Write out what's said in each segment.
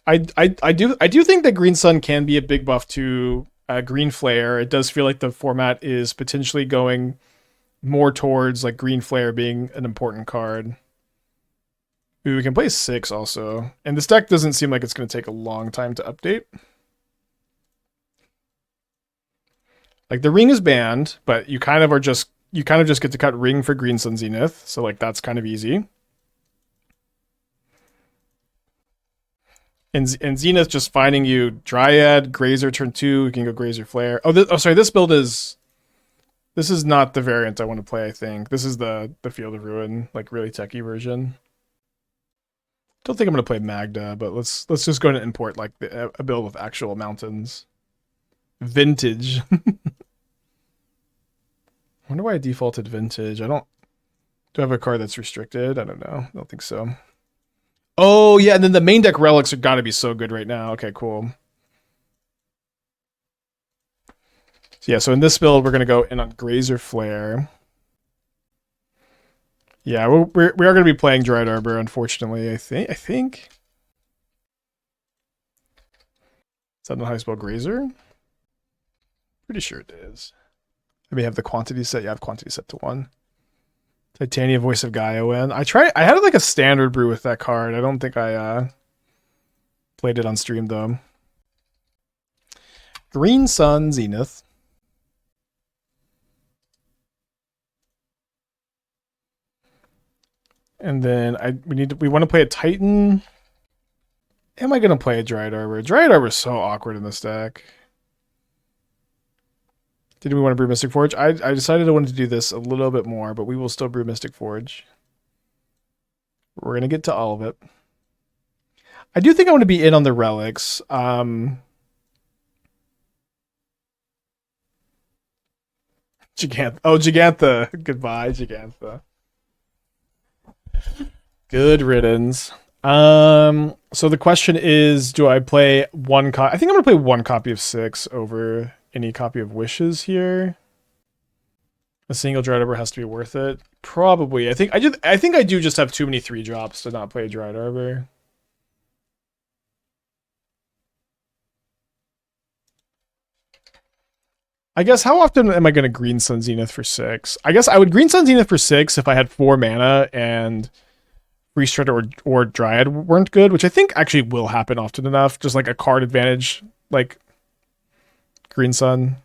I do think that Greensun can be a big buff to Green Flare. It does feel like the format is potentially going more towards like Green Flare being an important card. Ooh, we can play 6 also. And this deck doesn't seem like it's going to take a long time to update. Like the ring is banned, but you kind of just get to cut ring for Greensun Zenith. So like that's kind of easy. And Zenith just finding you Dryad, Grazer turn 2, you can go Grazer Flare. Sorry, this build is not the variant I want to play, I think. This is the Field of Ruin, like really techie version. Don't think I'm gonna play Magda, but let's just go and import like a build with actual mountains. Vintage. Wonder why I defaulted vintage. Do I have a card that's restricted? I don't know. I don't think so. Oh yeah, and then the main deck relics are gotta be so good right now. Okay, cool. So yeah, so in this build we're gonna go in on Grazer Flare. Yeah, we are going to be playing Dryad Arbor, unfortunately, I think. Is that not how you spell Grazer? Pretty sure it is. I may have the quantity set. Yeah, I have quantity set to 1. Titania, Voice of Gaia win. I had like a standard brew with that card. I don't think I played it on stream, though. Greensun Zenith. And then we want to play a Titan. Am I gonna play a Dryad Arbor? Dryad Arbor is so awkward in this deck. Did we want to brew Mystic Forge? I decided I wanted to do this a little bit more, but we will still brew Mystic Forge. We're gonna get to all of it. I do think I want to be in on the relics. Gigantha. Oh, Gigantha. Goodbye, Gigantha. Good riddance. So the question is, do I play one copy? I think I'm gonna play one copy of 6 over any copy of Wishes here. A single Dryad Arbor has to be worth it. Probably. I think I do just have too many 3 drops to not play Dryad Arbor. I guess how often am I going to Greensun Zenith for 6? I guess I would Greensun Zenith for 6 if I had 4 mana and Freestrider or Dryad weren't good, which I think actually will happen often enough. Just like a card advantage, like Greensun.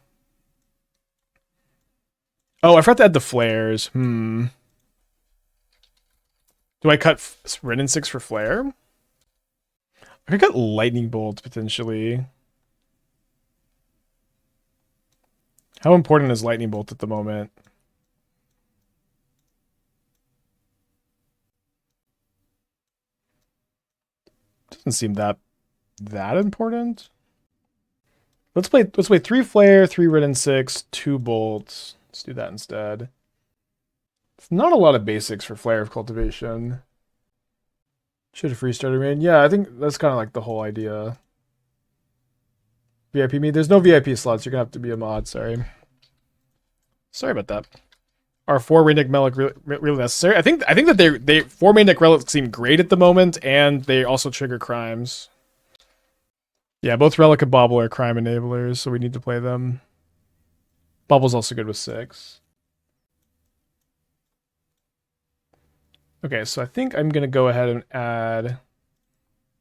Oh, I forgot to add the flares. Do I cut Wrenn and Six for flare? I could cut Lightning Bolt potentially. How important is Lightning Bolt at the moment? Doesn't seem that important. Let's play 3 flare, 3 Wrenn and Six, 2 bolts. Let's do that instead. It's not a lot of basics for Flare of Cultivation. Should have Freestrider made. Yeah, I think that's kind of like the whole idea. VIP me? There's no VIP slots. You're gonna have to be a mod. Sorry about that. Are 4 main deck relic really necessary? I think that they 4 main deck relics seem great at the moment, and they also trigger crimes. Yeah, both Relic and Bauble are crime enablers, so we need to play them. Bauble's also good with 6. Okay, so I think I'm gonna go ahead and add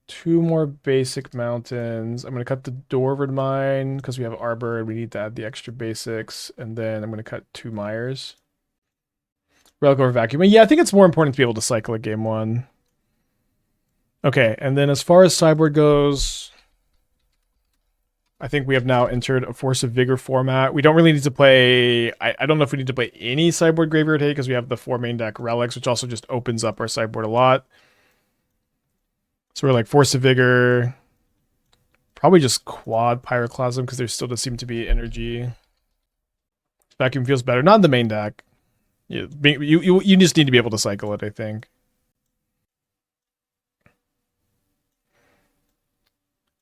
2 more basic mountains. I'm going to cut the Dwarven Mine because we have Arbor and we need to add the extra basics. And then I'm going to cut 2 Mires. Relic over Vacuum. Yeah, I think it's more important to be able to cycle at game 1. Okay, and then as far as sideboard goes, I think we have now entered a Force of Vigor format. We don't really need to play... I don't know if we need to play any sideboard Graveyard Hate because we have the 4 main deck relics, which also just opens up our sideboard a lot. So we're like Force of Vigor, probably just quad Pyroclasm because there still does seem to be energy. Vacuum feels better, not in the main deck. You just need to be able to cycle it, I think.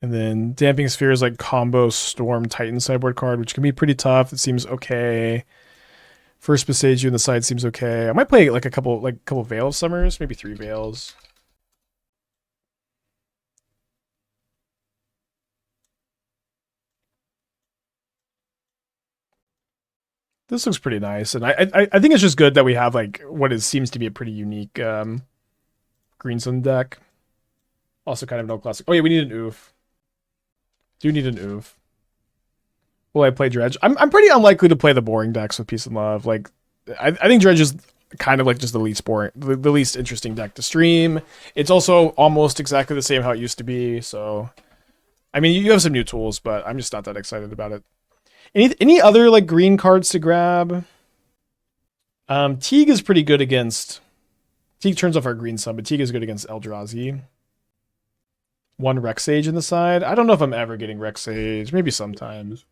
And then Damping Sphere is like combo Storm Titan sideboard card, which can be pretty tough. It seems okay. First Boseiju in the side seems okay. I might play like a couple Veil of Summers, maybe 3 Veils. This looks pretty nice, and I think it's just good that we have like what is seems to be a pretty unique Greensun deck. Also kind of no classic. Oh yeah, we need an Ouphe. Do need an Ouphe. Will I play Dredge? I'm pretty unlikely to play the boring decks with Peace and Love. Like, I think Dredge is kind of like just the least boring, the least interesting deck to stream. It's also almost exactly the same how it used to be. So, I mean, you have some new tools, but I'm just not that excited about it. Any other like green cards to grab? Teague is pretty good against. Teague turns off our Greensun, but Teague is good against Eldrazi. One Rexage in the side. I don't know if I'm ever getting Rexage. Maybe sometimes.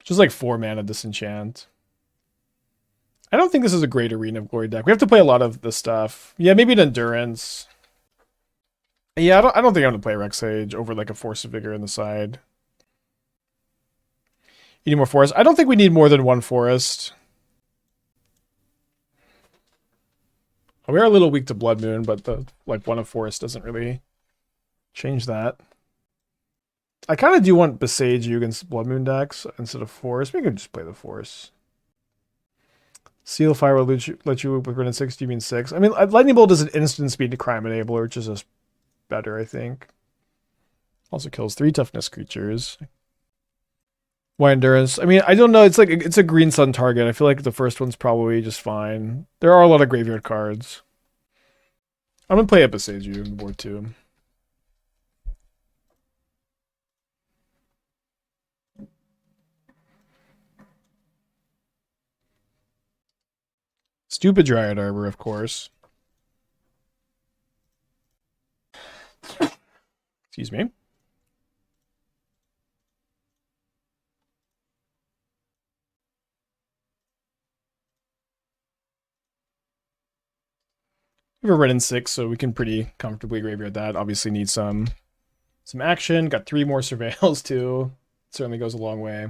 Just like 4 mana Disenchant. I don't think this is a great Arena of Glory deck. We have to play a lot of this stuff. Yeah, maybe an Endurance. Yeah, I don't think I'm going to play Rexage over like a Force of Vigor in the side. You need more forest. I don't think we need more than 1 forest. We are a little weak to Blood Moon, but the like 1 of forest doesn't really change that. I kind of do want Boseiju against Blood Moon decks instead of Force. Maybe we can just play the Force. Seal Fire will let you with Wrenn and Six. Do you mean 6? I mean, Lightning Bolt is an instant speed to Crime Enabler, which is just better, I think. Also kills 3 toughness creatures. Why Endurance? I mean, I don't know. It's like it's a Greensun target. I feel like the first one's probably just fine. There are a lot of graveyard cards. I'm gonna play a Boseiju on the board too. Stupid Dryad Arbor, of course. Excuse me. We have a Wrenn and Six, so we can pretty comfortably graveyard that. Obviously need some action. Got 3 more Surveils too. Certainly goes a long way.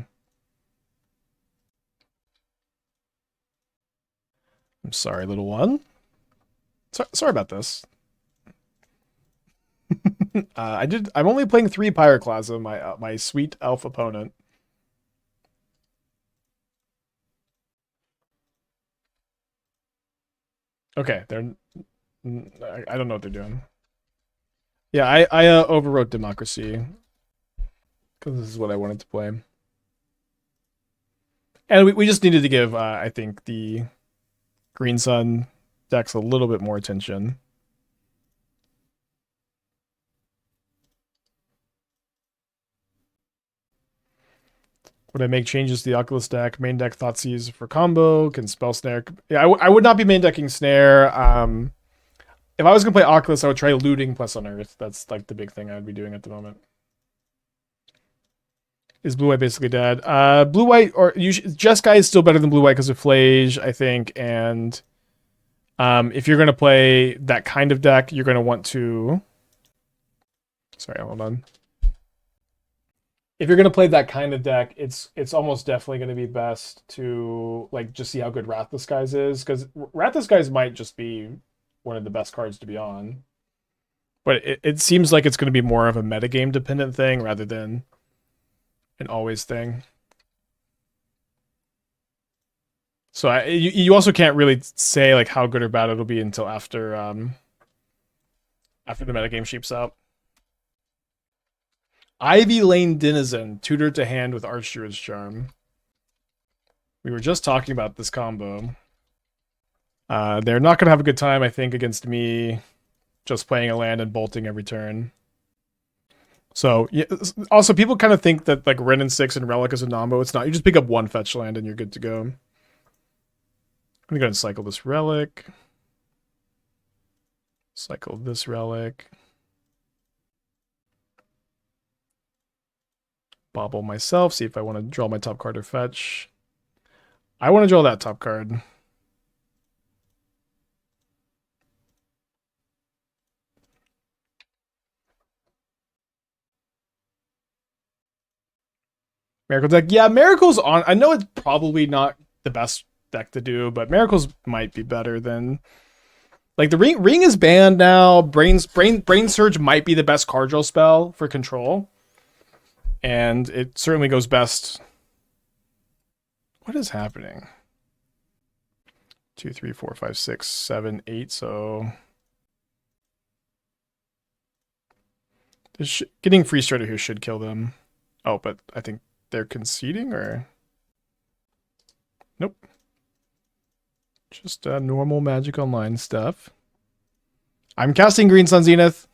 I'm sorry, little one. Sorry about this. I'm only playing 3 Pyroclasm, my sweet elf opponent. Okay, I don't know what they're doing. Yeah, I overwrote Democracy because this is what I wanted to play, and we just needed to give I think the Greensun decks a little bit more attention. Would I make changes to the Oculus deck? Main deck Thoughtseize for combo. Can Spell Snare. Yeah, I would not be main decking Snare. If I was going to play Oculus, I would try Looting plus Unearth. That's like the big thing I would be doing at the moment. Is Blue-White basically dead? Blue-White, or Jeskai is still better than Blue-White because of Flage, I think. And if you're going to play that kind of deck, you're going to want to... Sorry, hold on. If you're gonna play that kind of deck, it's almost definitely gonna be best to like just see how good Wrath Disguise is, because Wrath Disguise might just be one of the best cards to be on. But it seems like it's gonna be more of a metagame dependent thing rather than an always thing. So you also can't really say like how good or bad it'll be until after the metagame shapes out. Ivy Lane Denizen, tutor to hand with Archdruid's Charm. We were just talking about this combo. They're not going to have a good time, I think, against me just playing a land and bolting every turn. So, yeah, also, people kind of think that like Wrenn and Six and Relic is a nombo. It's not. You just pick up 1 fetch land and you're good to go. I'm going to go ahead and cycle this Relic. Cycle this Relic. Bauble myself, see if I want to draw my top card or fetch. I want to draw that top card. Miracle deck. Yeah, Miracle's on. I know it's probably not the best deck to do, but Miracles might be better than... Like, the ring is banned now. Brain Surge might be the best card draw spell for control. And it certainly goes best. What is happening? 2, 3, 4, 5, 6, 7, 8. So getting Freestrider here should kill them. Oh, but I think they're conceding, or nope. Just normal Magic Online stuff. I'm casting Greensun Zenith.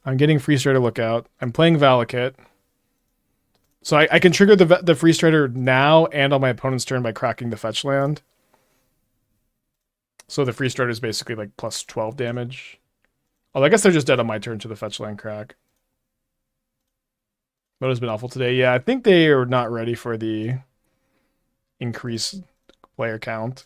I'm getting Freestrider Lookout. I'm playing Valakut. So I can trigger the Freestrider now and on my opponent's turn by cracking the fetch land. So the Freestrider is basically like plus 12 damage. Oh, I guess they're just dead on my turn to the fetch land crack. Moto's been awful today. Yeah, I think they are not ready for the increased player count.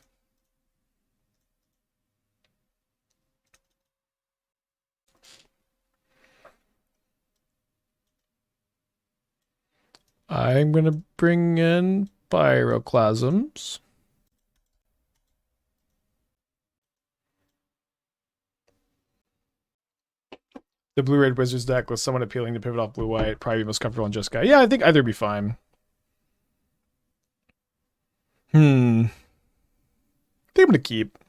I'm going to bring in Pyroclasms. The blue-red Wizards deck was somewhat appealing to pivot off blue-white. Probably most comfortable on just guy. Yeah, I think either would be fine. I think I'm going to keep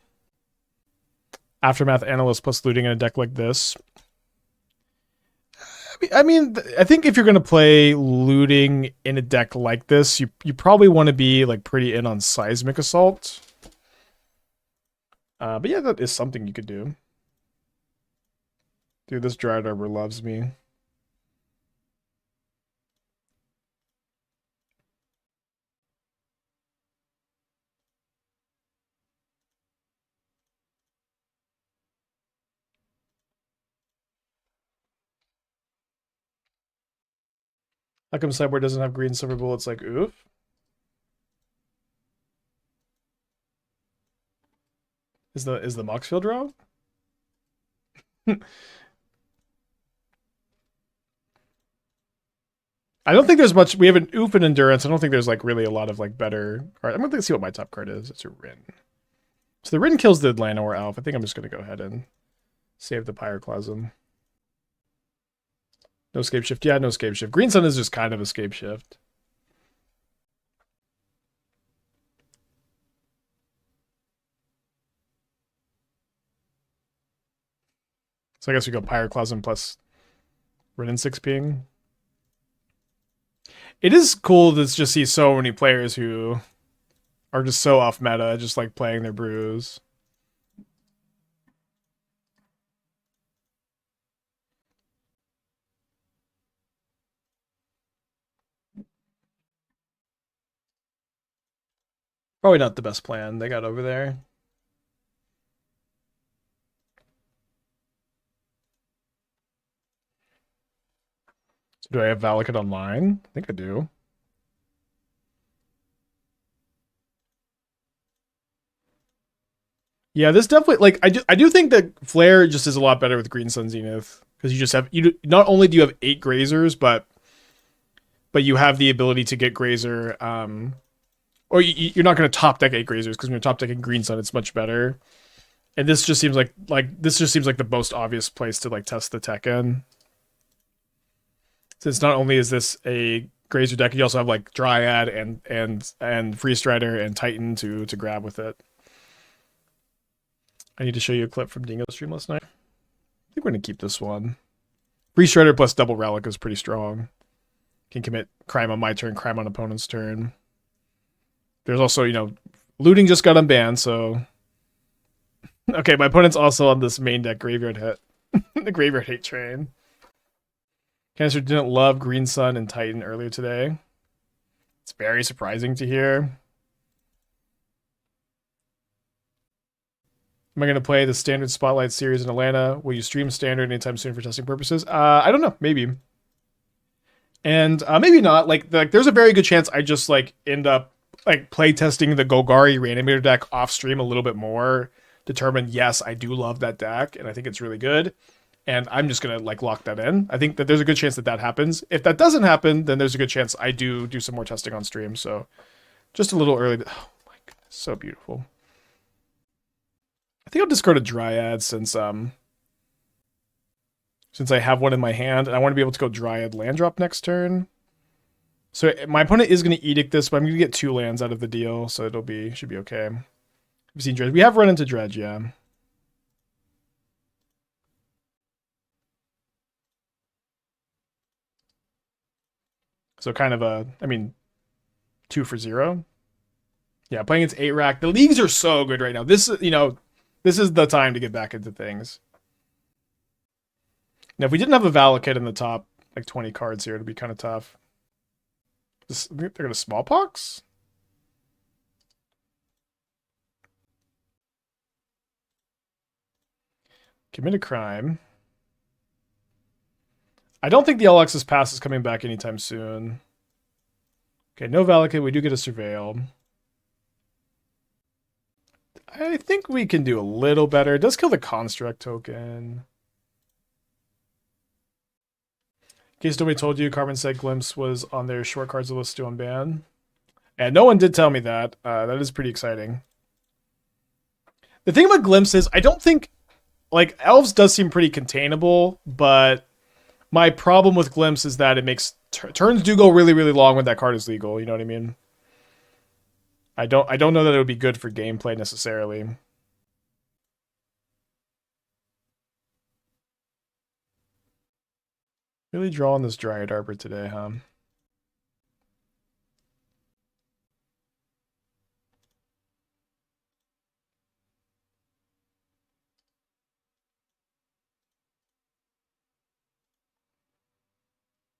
Aftermath Analyst plus looting in a deck like this. I mean, I think if you're going to play looting in a deck like this, you probably want to be like pretty in on Seismic Assault. But yeah, that is something you could do. Dude, this Dryad Arbor loves me. How come Sideboard doesn't have green silver bullets like Ouphe? Is the Moxfield draw? I don't think there's much. We have an Ouphe and Endurance. I don't think there's like really a lot of like better cards. I'm gonna see what my top card is. It's a Wrenn. So the Wrenn kills the Llanowar Elf. I think I'm just gonna go ahead and save the Pyroclasm. No Scape Shift. Yeah, no Scape Shift. Greensun is just kind of a Scape Shift. So I guess we go Pyroclasm plus Wrenn and Six ping. It is cool to just see so many players who are just so off meta, just like playing their brews. Probably not the best plan they got over there. So do I have Valakut online? I think I do. Yeah, this definitely like I do think that Flare just is a lot better with Greensun Zenith because you just have not only do you have 8 Grazers, but you have the ability to get Grazer. Or you're not going to top deck 8 Grazers because when you're top decking Greensun, it's much better. And this just seems like the most obvious place to like test the tech in. Since not only is this a Grazer deck, you also have like Dryad and Freestrider and Titan to grab with it. I need to show you a clip from Dingo's stream last night. I think we're going to keep this one. Freestrider plus double Relic is pretty strong. Can commit crime on my turn, crime on opponent's turn. There's also, looting just got unbanned, so... Okay, my opponent's also on this main deck graveyard hit. The graveyard hate train. Cancer didn't love Greensun and Titan earlier today. It's very surprising to hear. Am I going to play the Standard Spotlight series in Atlanta? Will you stream Standard anytime soon for testing purposes? I don't know. Maybe. And maybe not. Like, there's a very good chance I just, like, end up, like, play testing the Golgari Reanimator deck off stream a little bit more. Determine, yes, I do love that deck, and I think it's really good. And I'm just going to, like, lock that in. I think that there's a good chance that happens. If that doesn't happen, then there's a good chance I do some more testing on stream. So, just a little early. Oh, my goodness. So beautiful. I think I'll discard a Dryad since I have one in my hand, and I want to be able to go Dryad land drop next turn. So my opponent is going to edict this, but I'm going to get 2 lands out of the deal, so should be okay. We've seen Dredge. We have run into Dredge, yeah. So kind of I mean, 2 for 0. Yeah, playing against 8 rack. The leagues are so good right now. This is, this is the time to get back into things. Now, if we didn't have a Valakut in the top, like 20 cards here, it'd be kind of tough. They're going to Smallpox? Commit a crime. I don't think the Alexis Pass is coming back anytime soon. Okay, no Valakut. We do get a Surveil. I think we can do a little better. It does kill the Construct token. In case nobody told you, Carmen said Glimpse was on their short cards list to unban. And no one did tell me that. That is pretty exciting. The thing about Glimpse is, I don't think... Like, Elves does seem pretty containable, but my problem with Glimpse is that it makes... turns do go really, really long when that card is legal, you know what I mean? I don't know that it would be good for gameplay necessarily. Really drawing this Dryad Arbor today, huh?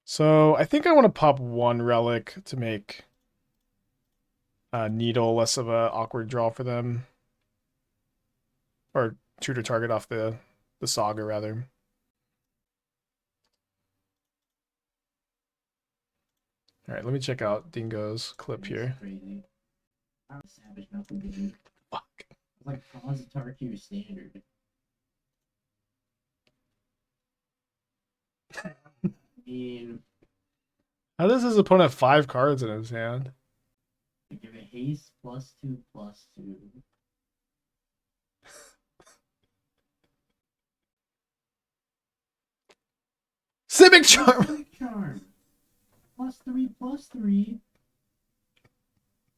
So I think I want to pop 1 Relic to make Needle less of a awkward draw for them. Or tutor target off the Saga, rather. All right, let me check out Dingo's clip here. Fuck. It's like Positar Q standard. I mean, How does his opponent have 5 cards in his hand? give it haste +2/+2. Civic Charm! Civic Charm! +3/+3.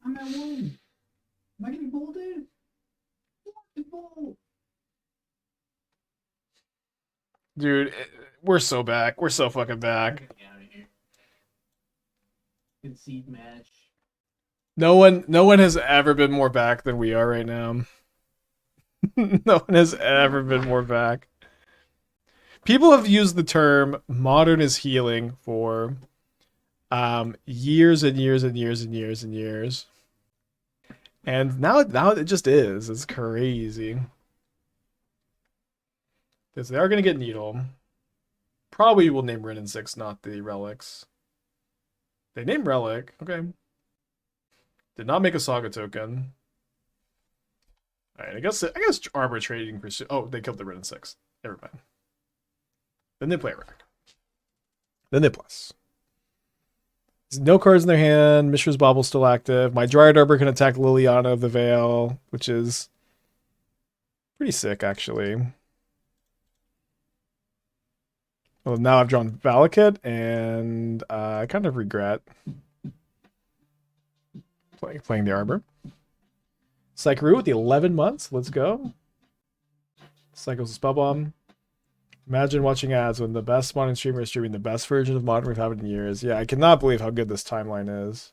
I'm at 1. Am I getting bolted? Bolt. Dude, we're so back. We're so fucking back. Get out of here. Concede match. No one has ever been more back than we are right now. No one has ever been more back. People have used the term modern is healing for years and years and years and years and years. And now it just is. It's crazy. Because they are going to get Needle. Probably will name Wrenn and Six, not the Relics. They named Relic. Okay. Did not make a Saga token. Alright, I guess Arbor trading for... Oh, they killed the Wrenn and Six. Never mind. Then they play a rack. Then they plus. There's no cards in their hand. Mishra's Bauble still active. My Dryad Arbor can attack Liliana of the Veil, which is pretty sick, actually. Well, now I've drawn Valakut, and I kind of regret playing the Arbor. Psycheru with the 11 months. Let's go. Cycles a Spellbomb. Imagine watching ads when the best modern streamer is streaming the best version of Modern we've had in years. Yeah, I cannot believe how good this timeline is.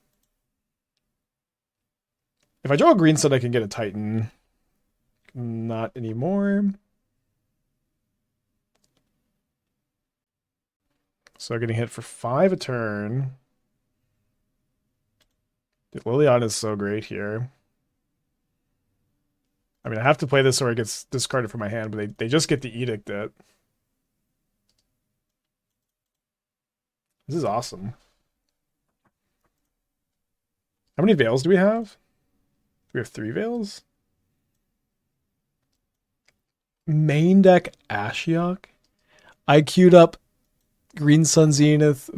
If I draw a Greensun, I can get a Titan. Not anymore. So getting hit for 5 a turn. Dude, Liliana is so great here. I mean, I have to play this or it gets discarded from my hand, but they just get to edict it. This is awesome. How many veils do we have? We have 3 veils? Main deck Ashiok? I queued up Greensun Zenith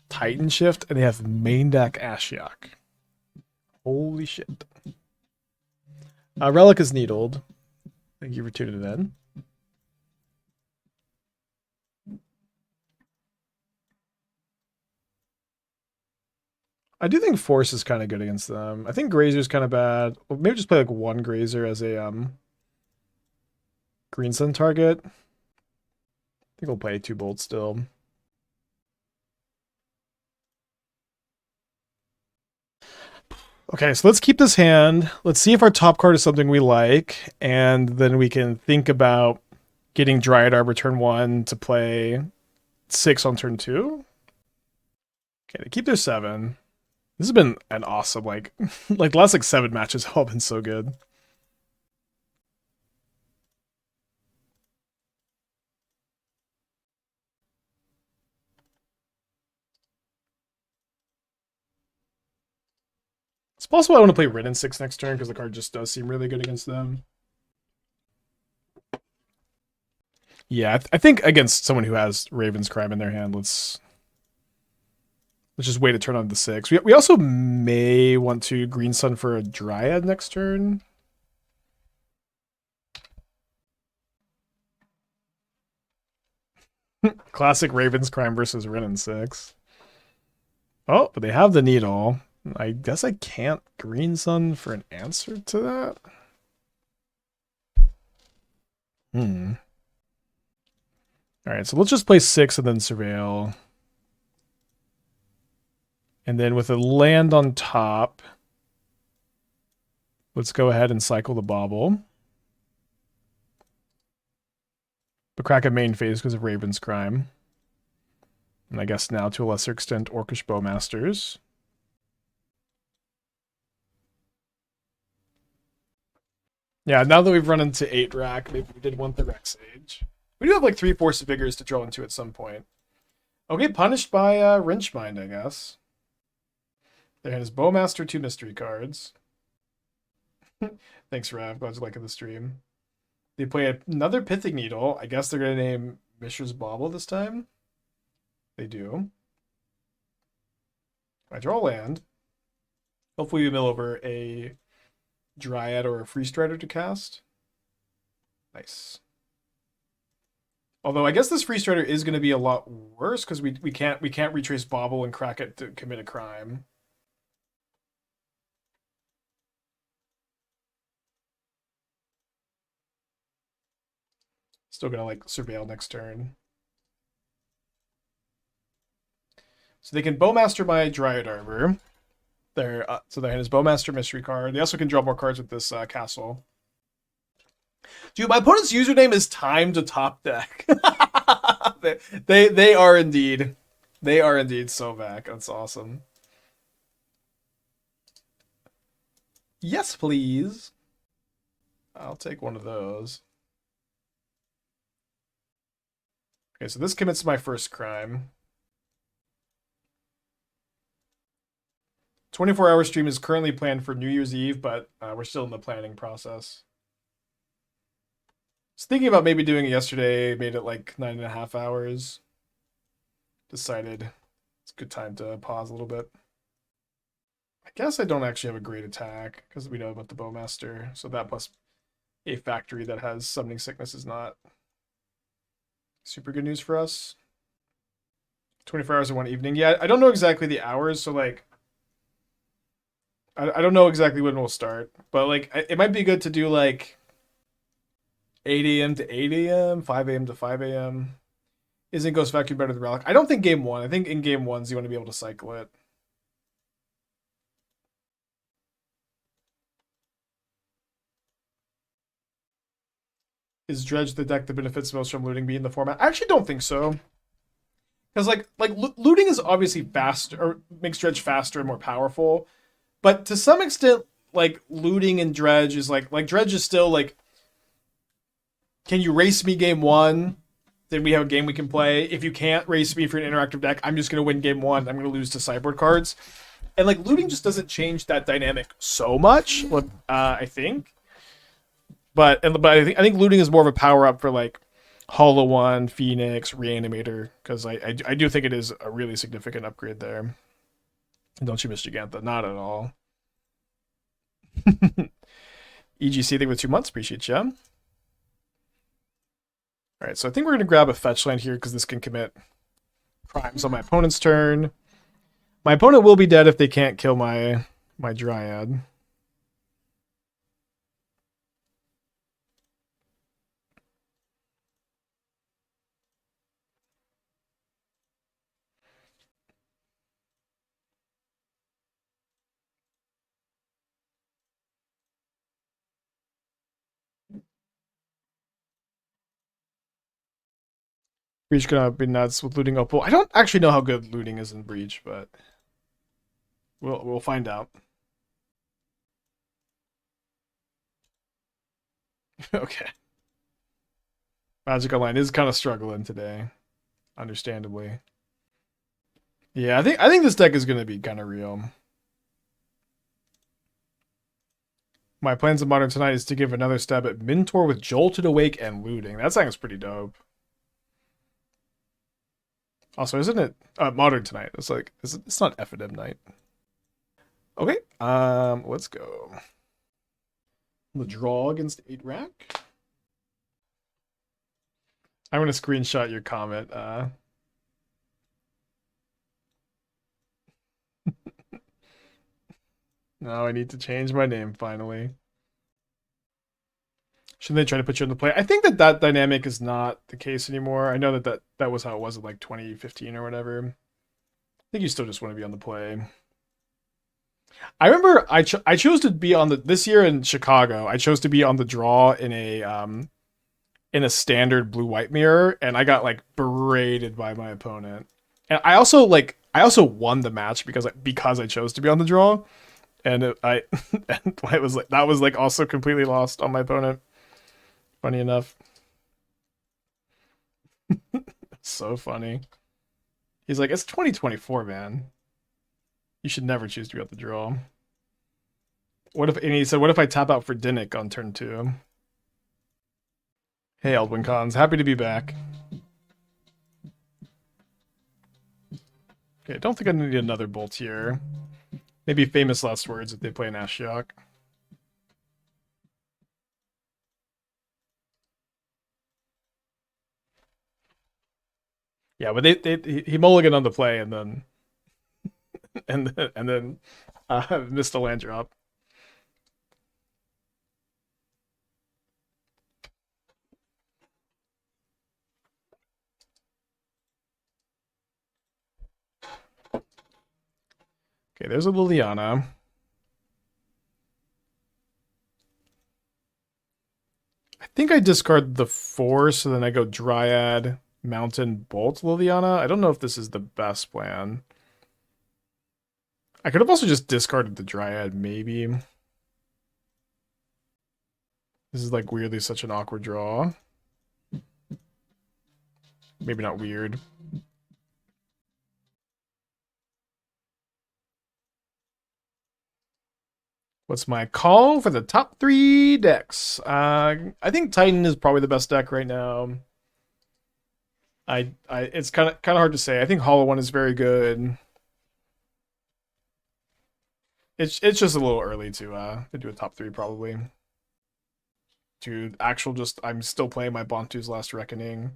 Titan Shift, and they have main deck Ashiok. Holy shit. Relic is needled. Thank you for tuning in. I do think Force is kind of good against them. I think Grazer's kind of bad. Well, maybe just play like one Grazer as a Greensun target. I think we'll play 2 bolts still. Okay, so let's keep this hand. Let's see if our top card is something we like, and then we can think about getting Dryad Arbor turn 1 to play 6 on turn 2. Okay, they keep their 7. This has been an awesome, like the last like 7 matches have all been so good. It's possible I want to play Wrenn and Six next turn because the card just does seem really good against them. Yeah, I think against someone who has Raven's Crime in their hand, let's just wait to turn on the 6. We also may want to Greensun for a Dryad next turn. Classic Raven's Crime versus Wrenn and Six. Oh, but they have the Needle. I guess I can't Greensun for an answer to that. Alright, so let's just play 6 and then Surveil. And then with a land on top, let's go ahead and cycle the Bauble. But crack a main phase because of Raven's Crime. And I guess now, to a lesser extent, Orcish Bowmasters. Yeah, now that we've run into 8 rack, maybe we did want the Rex Age. We do have like 3 Force of Vigors to draw into at some point. Okay, punished by Wrenchmind, I guess. There is Bowmaster, 2 mystery cards. Thanks, Rav. Glad you liking the stream. They play another Pithing Needle. I guess they're going to name Mishra's Bauble this time. They do. I draw land. Hopefully we mill over a Dryad or a Freestrider to cast. Nice. Although I guess this Freestrider is going to be a lot worse because we can't retrace Bauble and crack it to commit a crime. Still gonna like Surveil next turn. So they can Bowmaster my Dryad Arbor. So their hand is Bowmaster Mystery card. They also can draw more cards with this castle. Dude, my opponent's username is Time to Top Deck. they are indeed. They are indeed so back. That's awesome. Yes, please. I'll take one of those. Okay, so this commits my first crime. 24-hour stream is currently planned for New Year's Eve, but we're still in the planning process. I was thinking about maybe doing it yesterday, made it like 9.5 hours. Decided it's a good time to pause a little bit. I guess I don't actually have a great attack because we know about the Bowmaster. So that plus a factory that has Summoning Sickness is not super good news for us. 24 hours in one evening. Yeah, I don't know exactly the hours, so like I don't know exactly when we'll start, but like it might be good to do like 8 a.m. to 8 a.m., 5 a.m. to 5 a.m. Isn't Ghost Factory better than Relic? I don't think game 1. I think in game 1s you want to be able to cycle it. Is Dredge the deck that benefits most from looting being the format? I actually don't think so. Because like looting is obviously faster, or makes Dredge faster and more powerful. But to some extent, like looting and Dredge is like Dredge is still like, can you race me game 1? Then we have a game we can play. If you can't race me for an interactive deck, I'm just gonna win game 1. I'm gonna lose to sideboard cards. And like looting just doesn't change that dynamic so much. I think. But I think looting is more of a power up for like Hollow One, Phoenix, Reanimator, because I do think it is a really significant upgrade there. Don't you miss Gigantha? Not at all. EGC thing with 2 months. Appreciate you. Alright, so I think we're going to grab a fetch land here because this can commit crimes on my opponent's turn. My opponent will be dead if they can't kill my Dryad. Breach gonna be nuts with looting Opal. I don't actually know how good looting is in Breach, but we'll find out. Okay. Magic Online is kind of struggling today, understandably. Yeah, I think this deck is gonna be kind of real. My plans of Modern tonight is to give another stab at Mentor with Jolted Awake and looting. That sounds pretty dope. Also, isn't it Modern tonight? It's like it's not FNM night. Okay, let's go. The draw against 8 rack. I'm gonna screenshot your comment. Now I need to change my name finally. Shouldn't they try to put you in the play? I think that dynamic is not the case anymore. I know that was how it was in like 2015 or whatever. I think you still just want to be on the play. I remember I chose to be on this year in Chicago. I chose to be on the draw in a standard blue-white mirror, and I got like berated by my opponent. And I also won the match because I chose to be on the draw, and it was like that was like also completely lost on my opponent. Funny enough. So funny. He's like, it's 2024, man. You should never choose to be at the draw. And he said, what if I tap out for Dinnick on turn 2? Hey, Eldwin Cons, happy to be back. Okay, I don't think I need another bolt here. Maybe famous last words if they play an Ashiok. Yeah, but he mulliganed on the play and then missed a land drop. Okay, there's a Liliana. I think I discard the 4, so then I go Dryad, Mountain, Bolt, Liliana. I don't know if this is the best plan. I could have also just discarded the Dryad, maybe. This is like weirdly such an awkward draw. Maybe not weird. What's my call for the top 3 decks? I think Titan is probably the best deck right now. It's kind of hard to say. I think Hollow One is very good. It's just a little early to do a top 3 probably. Dude, I'm still playing my Bantu's Last Reckoning.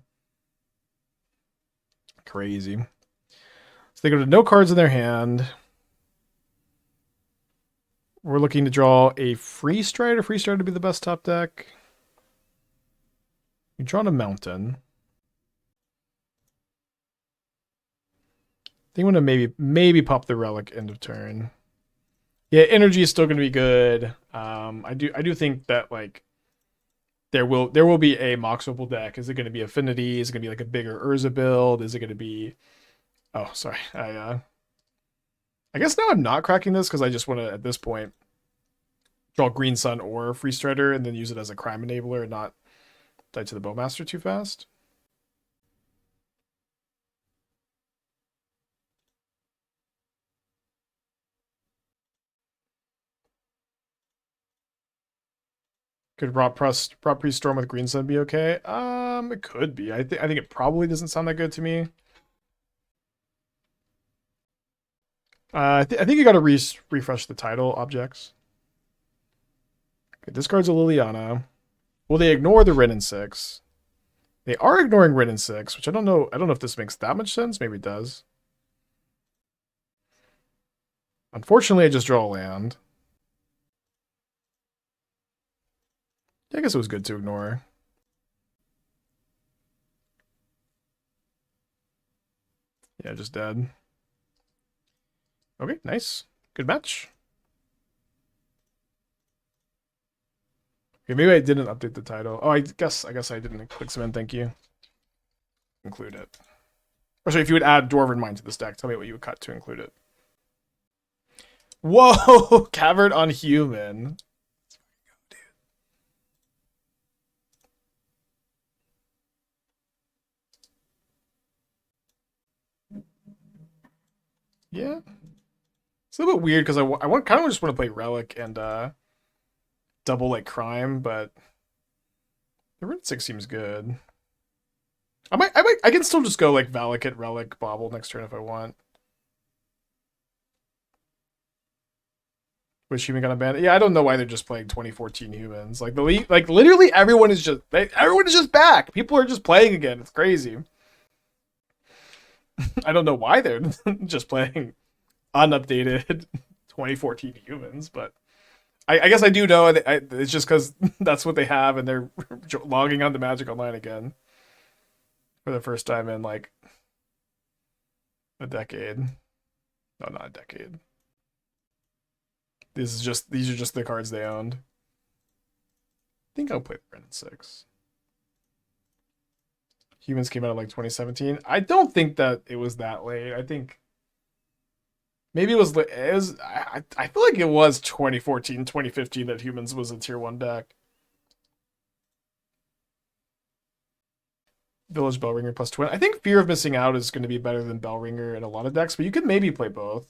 Crazy. So they go to no cards in their hand. We're looking to draw a Freestrider. Freestrider to be the best top deck. We draw a Mountain. I think I'm gonna maybe pop the Relic end of turn. Yeah, energy is still gonna be good. I do think that like there will be a Mox Opal deck. Is it gonna be Affinity? Is it gonna be like a bigger Urza build? Is it gonna be? Oh, sorry. I guess now I'm not cracking this because I just want to at this point draw Greensun or Freestrider and then use it as a crime enabler and not die to the Bowmaster too fast. Could Prop Priest Storm with Greensun be okay? It could be. I think it probably doesn't sound that good to me. I think you got to refresh the title objects. Okay, this card's a Liliana. Will they ignore the Wrenn and Six? They are ignoring Wrenn and Six, which I don't know. I don't know if this makes that much sense. Maybe it does. Unfortunately, I just draw a land. I guess it was good to ignore. Yeah, just dead. Okay, nice. Good match. Okay, maybe I didn't update the title. Oh, I guess I didn't click some in, thank you. Include it. Or sorry, if you would add Dwarven Mine to this deck, tell me what you would cut to include it. Whoa! Cavern on Human. Yeah. It's a little bit weird because I kind of just want to play Relic and double like Crime, but the Wrenn and Six seems good. I can still just go like Valakut, Relic, Bauble next turn if I want. Which human got abandoned? Yeah, I don't know why they're just playing 2014 humans. Like literally everyone is just back. People are just playing again. It's crazy. I don't know why they're just playing unupdated 2014 humans, but I guess I do know. It's just because that's what they have, and they're logging on to Magic Online again for the first time in like a decade. No, not a decade. These are just the cards they owned. I think I'll play Wrenn and Six. Humans came out in like 2017. I don't think that it was that late. I think maybe it was. I feel like it was 2014, 2015 that Humans was a tier 1 deck. Village Bellringer plus Twin. I think Fear of Missing Out is going to be better than Bellringer in a lot of decks, but you could maybe play both.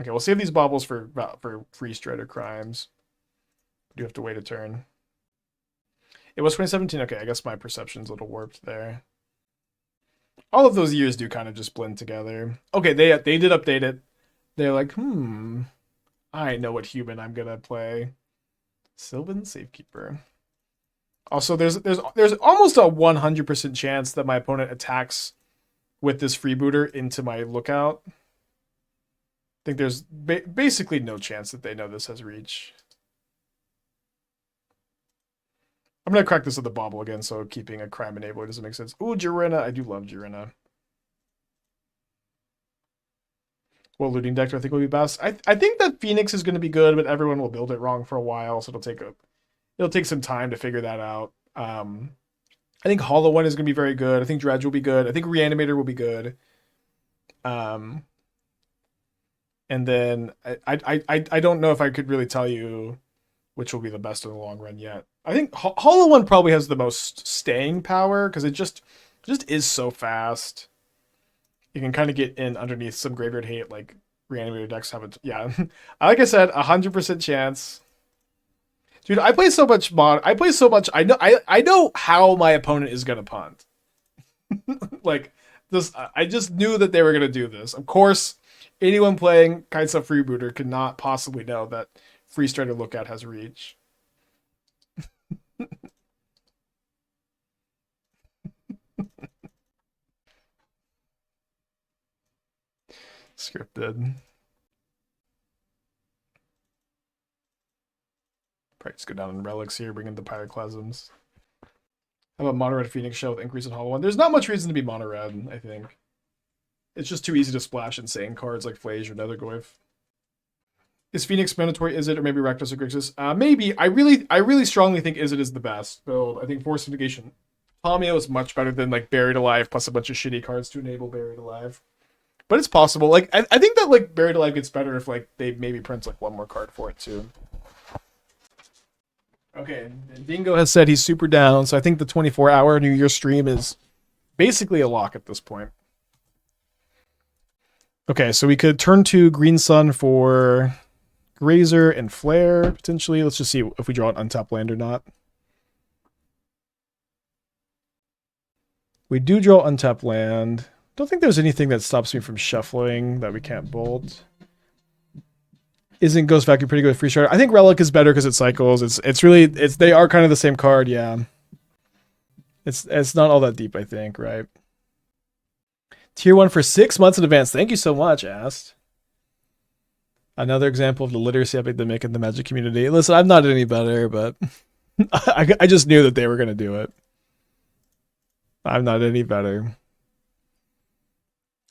Okay, we'll save these baubles for Freestrider Crimes. We do have to wait a turn. It was 2017. Okay, I guess my perception's a little warped there. All of those years do kind of just blend together. Okay, they did update it. They're like, I know what human I'm gonna play. Sylvan Safekeeper. Also, there's almost a 100% chance that my opponent attacks with this freebooter into my lookout. I think there's basically no chance that they know this has reach. I'm going to crack this with the Bauble again, so keeping a Crime Enabler doesn't make sense. Ooh, Jirena. I do love Jirena. What looting deck do I think will be best? I think that Phoenix is going to be good, but everyone will build it wrong for a while, so it'll take some time to figure that out. I think Hollow One is going to be very good. I think Dredge will be good. I think Reanimator will be good. And then I don't know if I could really tell you which will be the best in the long run yet. I think Hollow One probably has the most staying power because it just is so fast. You can kind of get in underneath some graveyard hate like Reanimator decks have it. Yeah, like I said, 100% chance. Dude, I play so much mod. I play so much. I know how my opponent is gonna punt. Like this, I just knew that they were gonna do this. Of course, anyone playing Kaisa Freebooter could not possibly know that Freestrider Lookout has reach. Scripted. Probably just go down in relics here, bring in the Pyroclasms. How about Mono Red Phoenix Shell with increase in Hollow One? There's not much reason to be Mono Red, I think. It's just too easy to splash insane cards like Flaze or Nethergoyf. Is Phoenix mandatory? Is it, or maybe Rakdos or Grixis? Maybe. I really strongly think Is It is the best build. I think Force of Negation Palmio is much better than like Buried Alive plus a bunch of shitty cards to enable Buried Alive. But it's possible. Like I think that like Buried Alive gets better if like they maybe print like one more card for it too. Okay, and Dingo has said he's super down, so I think the 24-hour New Year stream is basically a lock at this point. Okay, so we could turn to Greensun for Grazer and Flare, potentially. Let's just see if we draw an untapped land or not. We do draw untapped land. Don't think there's anything that stops me from shuffling that we can't bolt. Isn't Ghost Vacuum pretty good with Freestrider? I think Relic is better because it cycles. They are kind of the same card, yeah. It's not all that deep, I think, right? Tier 1 for 6 months in advance. Thank you so much, Ast. Another example of the literacy epidemic in the Magic community. Listen, I'm not any better, but I just knew that they were going to do it. I'm not any better.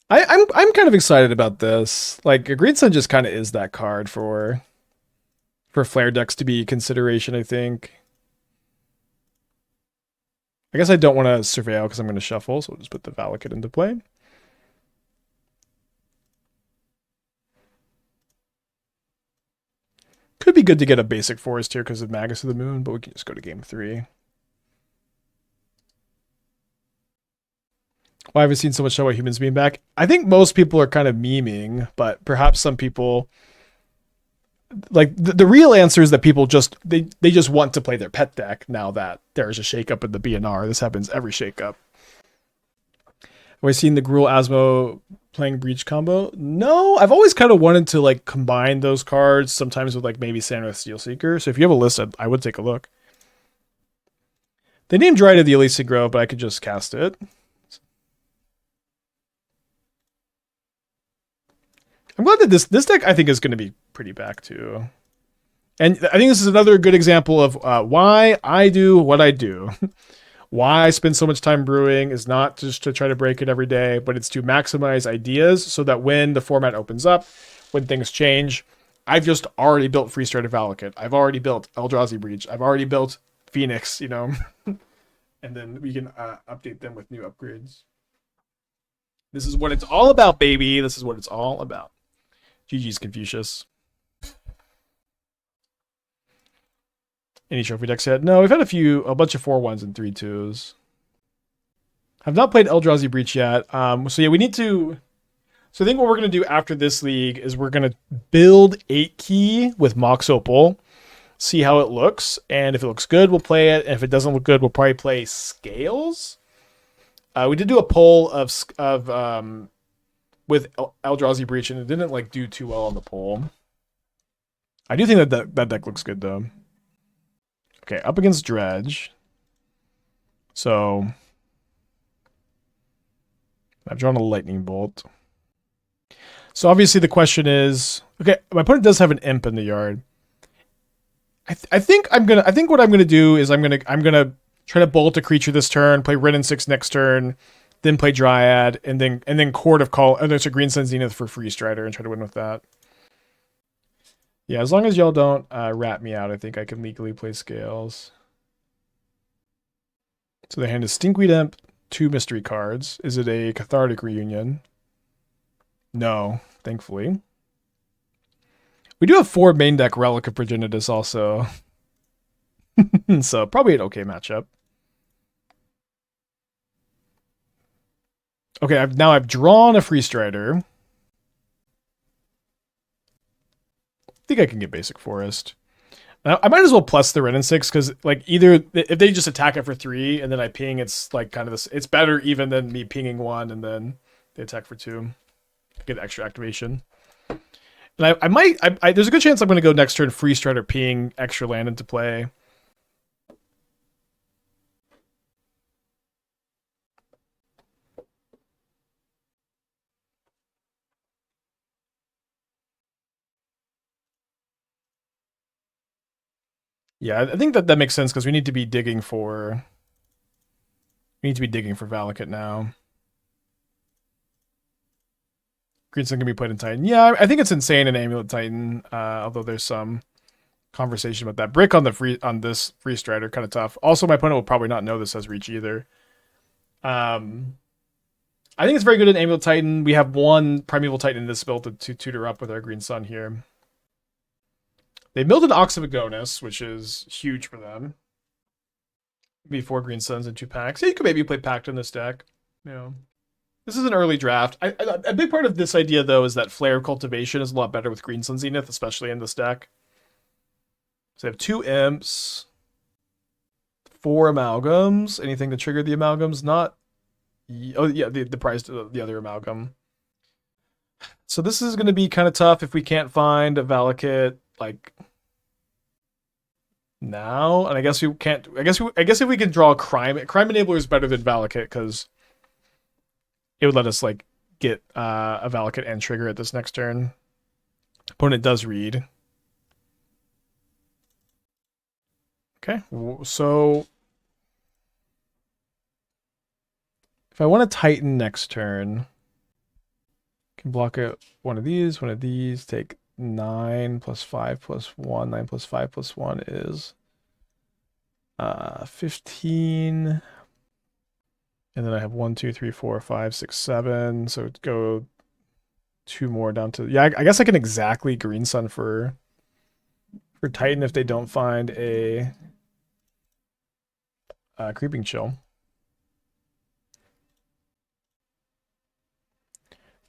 I'm kind of excited about this. Like, Greensun just kind of is that card for Flare decks to be consideration, I think. I guess I don't want to surveil because I'm going to shuffle, so we'll just put the Valakut into play. Could be good to get a basic forest here because of Magus of the Moon, but we can just go to game 3. Why have we seen so much show about humans being back? I think most people are kind of memeing, but perhaps some people, like the real answer is that people just they just want to play their pet deck now that there's a shakeup in the BNR. This happens every shakeup. Have we seen the Gruul Asmo playing Breach combo? No, I've always kind of wanted to like combine those cards sometimes with like maybe Sandra Steelseeker. So if you have a list, I would take a look. They named Dryad the Ilysian Grove, but I could just cast it. I'm glad that this deck I think is going to be pretty back too. And I think this is another good example of why I do what I do. Why I spend so much time brewing is not just to try to break it every day, but it's to maximize ideas so that when the format opens up, when things change, I've just already built Freestrider Valakut. I've already built Eldrazi Breach. I've already built Phoenix, you know. And then we can update them with new upgrades. This is what it's all about, baby. This is what it's all about. GG's Confucius. Any trophy decks yet? No, we've had a bunch of 4-1s and 3-2s. I've not played Eldrazi Breach yet. So yeah, we need to. So I think what we're gonna do after this league is we're gonna build 8-key with Mox Opal, see how it looks, and if it looks good, we'll play it. And if it doesn't look good, we'll probably play Scales. We did do a poll with Eldrazi Breach, and it didn't like do too well on the poll. I do think that deck looks good though. Okay, up against Dredge. So I've drawn a lightning bolt. So obviously the question is, okay, my opponent does have an imp in the yard. I think what I'm gonna do is I'm gonna try to bolt a creature this turn, play Wrenn and Six next turn, then play Dryad, and then Court of Call. And there's a Greensun Zenith for Freestrider and try to win with that. Yeah, as long as y'all don't rat me out, I think I can legally play Scales. So the hand is Stinkweed Imp, 2 mystery cards. Is it a Cathartic Reunion? No, thankfully. We do have 4 main deck Relic of Progenitus also. So probably an okay matchup. Okay, I've drawn a Freestrider. I think I can get basic forest. Now, I might as well plus the Wrenn and Six because like either if they just attack it for 3 and then I ping, it's like kind of this. It's better even than me pinging 1 and then they attack for 2. Get extra activation. And I might. There's a good chance I'm going to go next turn Freestrider ping extra land into play. Yeah, I think that makes sense because we need to be digging for Valakut now. Greensun can be played in Titan. Yeah, I think it's insane in Amulet Titan. Although there's some conversation about that. Brick on this Freestrider kind of tough. Also, my opponent will probably not know this as reach either. I think it's very good in Amulet Titan. We have 1 Primeval Titan in this build to tutor up with our Greensun here. They milled an Ox of Agonis, which is huge for them. Maybe 4 Greensuns and 2 packs. Yeah, you could maybe play Pact in this deck. You know, this is an early draft. A big part of this idea, though, is that Flare of Cultivation is a lot better with Greensun Zenith, especially in this deck. So they have 2 Imps, 4 Amalgams. Anything to trigger the Amalgams? Not. Oh, yeah, the prize to the other Amalgam. So this is going to be kind of tough if we can't find a Valakut like now, and I guess we can't. I guess if we can draw a Crime Enabler is better than Valakut because it would let us like get a Valakut and trigger it this next turn. Opponent does read. Okay, so if I want to Titan next turn, I can block it one of these, take 9 plus 5 plus 1. 9 plus 5 plus 1 is 15. And then I have 1, 2, 3, 4, 5, 6, 7. So it'd go 2 more down to, yeah, I guess I can exactly Greensun for Titan if they don't find a Creeping Chill.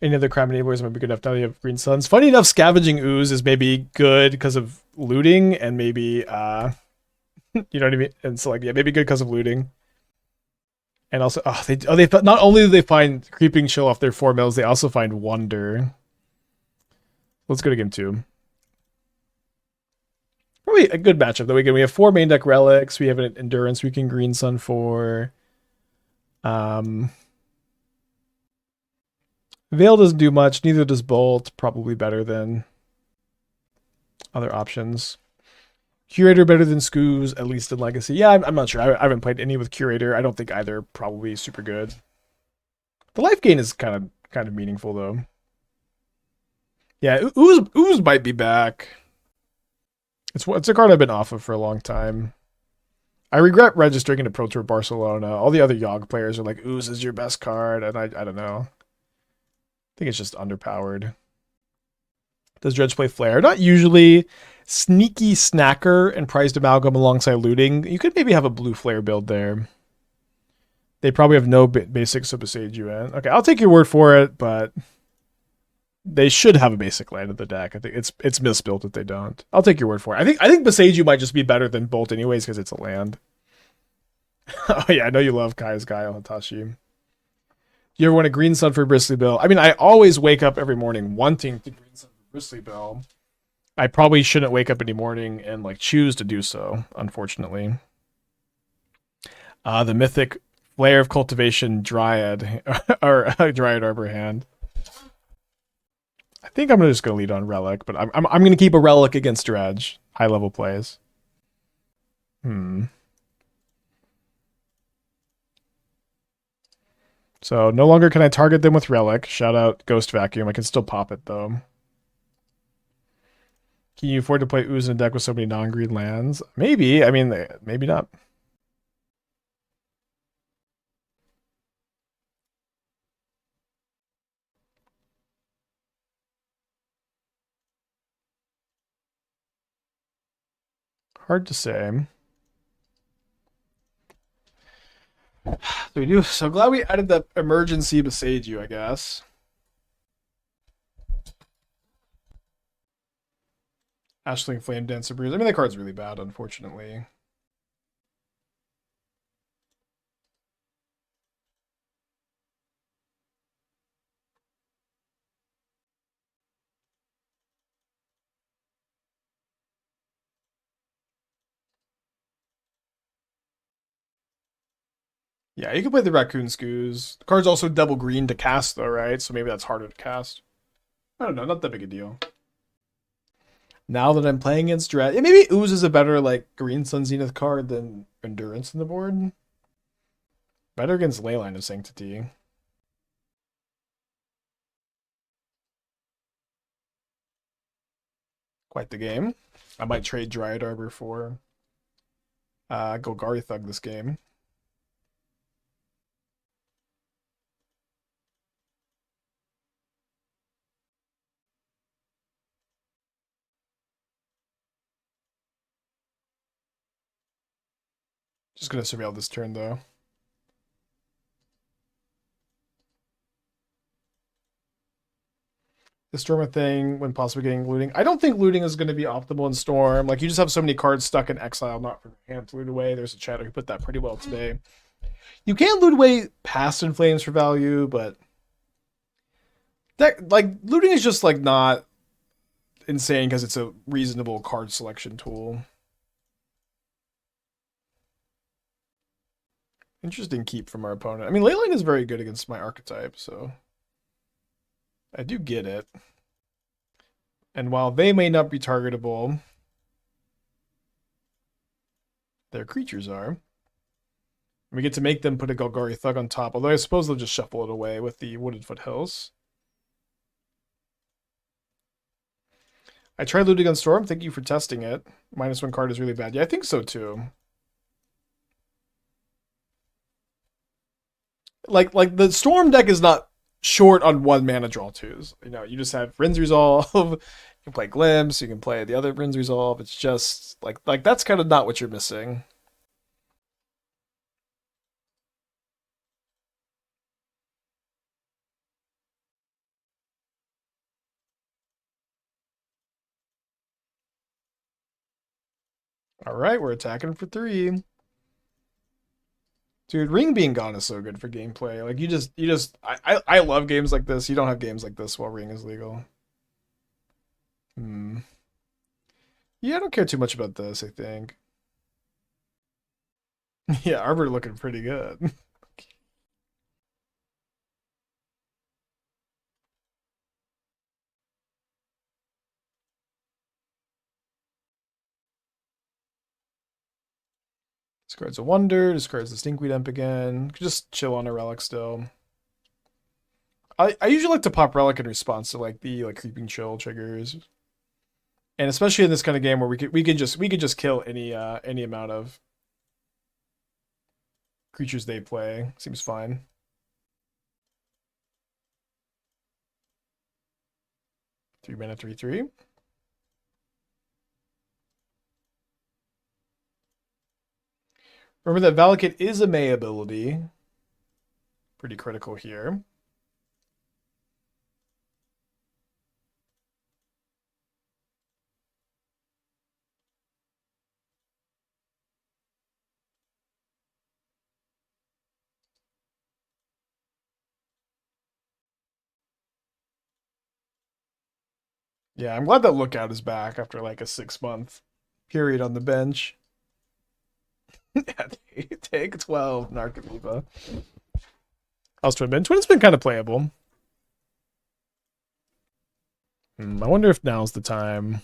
Any other crime enablers might be good enough now that you have Greensuns. Funny enough, Scavenging Ooze is maybe good because of looting, and maybe, you know what I mean? And so, like, yeah, maybe good because of looting. And also, they not only do they find Creeping Chill off their 4 mills, they also find Wonder. Let's go to game 2. Probably a good matchup though. We have 4 main deck relics. We have an endurance we can Greensun for. Veil doesn't do much. Neither does Bolt. Probably better than other options. Curator better than Skoos, at least in Legacy. Yeah, I'm not sure. I haven't played any with Curator. I don't think either probably super good. The life gain is kind of meaningful though. Yeah, Ooze might be back. It's a card I've been off of for a long time. I regret registering into Pro Tour Barcelona. All the other Yogg players are like, Ooze is your best card, and I don't know. I think it's just underpowered. Does Dredge play Flare? Not usually. Sneaky Snacker and Prized Amalgam alongside looting. You could maybe have a blue Flare build there. They probably have no basics of Boseiju in. Okay, I'll take your word for it, but they should have a basic land in the deck. I think it's misbuilt if they don't. I'll take your word for it. I think Boseiju might just be better than Bolt anyways because it's a land. Oh yeah, I know you love Kai's Guile, Hitachi. You ever want a Greensun for Bristly Bill? I mean, I always wake up every morning wanting to Greensun for Bristly Bill. I probably shouldn't wake up any morning and like choose to do so, unfortunately. The mythic Flare of Cultivation Dryad or Dryad Arbor hand. I think I'm just gonna lead on Relic, but I'm gonna keep a Relic against Dredge. High level plays. So no longer can I target them with Relic. Shout out Ghost Vacuum. I can still pop it though. Can you afford to play Ooze in a deck with so many non-green lands? Maybe. I mean, maybe not. Hard to say. So we do. So glad we added the emergency Boseiju, I guess. Ashling Flame Dancer Breeze. I mean, that card's really bad, unfortunately. Yeah, you can play the Raccoon Skoos. The card's also double green to cast, though, right? So maybe that's harder to cast. I don't know, not that big a deal. Now that I'm playing against Dredge, yeah, maybe Ooze is a better like Greensun Zenith card than Endurance in the board. Better against Leyline of Sanctity. Quite the game. I might trade Dryad Arbor for Golgari Thug this game. Just gonna surveil this turn though. The Storm thing when possibly getting looting. I don't think looting is going to be optimal in Storm. Like you just have so many cards stuck in exile, not for your hand to loot away. There's a chatter who put that pretty well today. You can loot away Past in Flames for value, but that like looting is just like not insane because it's a reasonable card selection tool. Interesting keep from our opponent. I mean, Leyline is very good against my archetype, so I do get it. And while they may not be targetable, their creatures are. We get to make them put a Golgari Thug on top, although I suppose they'll just shuffle it away with the Wooded Foothills. I tried looting on Storm. Thank you for testing it. -1 card is really bad. Yeah, I think so too. Like the Storm deck is not short on 1 mana draw twos. You know, you just have Rin's Resolve. You can play Glimpse. You can play the other Rin's Resolve. It's just like that's kind of not what you're missing. All right, we're attacking for 3. Dude, Ring being gone is so good for gameplay. Like I love games like this. You don't have games like this while Ring is legal. Yeah, I don't care too much about this, I think. Yeah, Arbor looking pretty good. Discards a Wonder, discards the Stinkweed Imp again. Just chill on a Relic still. I usually like to pop Relic in response to like the Creeping Chill triggers. And especially in this kind of game where we could just kill any amount of creatures they play. Seems fine. Three mana, 3/3. Remember that Valakut is a May ability. Pretty critical here. Yeah, I'm glad that Lookout is back after like a 6-month period on the bench. Yeah, take 12, Narcomoeba. House Twin Bin. Twin's been kind of playable. I wonder if now's the time.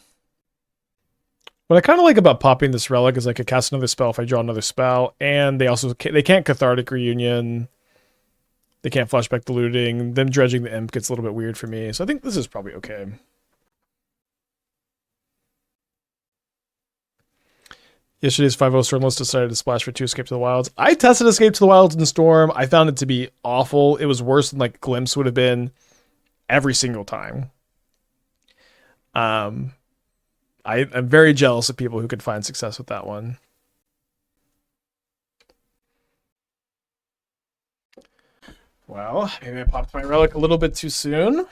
What I kind of like about popping this Relic is I could cast another spell if I draw another spell, and they can't Cathartic Reunion. They can't flashback the looting. Them dredging the imp gets a little bit weird for me, so I think this is probably okay. Yesterday's 5-0 Stormless decided to splash for 2 Escape to the Wilds. I tested Escape to the Wilds in Storm. I found it to be awful. It was worse than like Glimpse would have been every single time. I'm very jealous of people who could find success with that one. Well, maybe I popped my Relic a little bit too soon.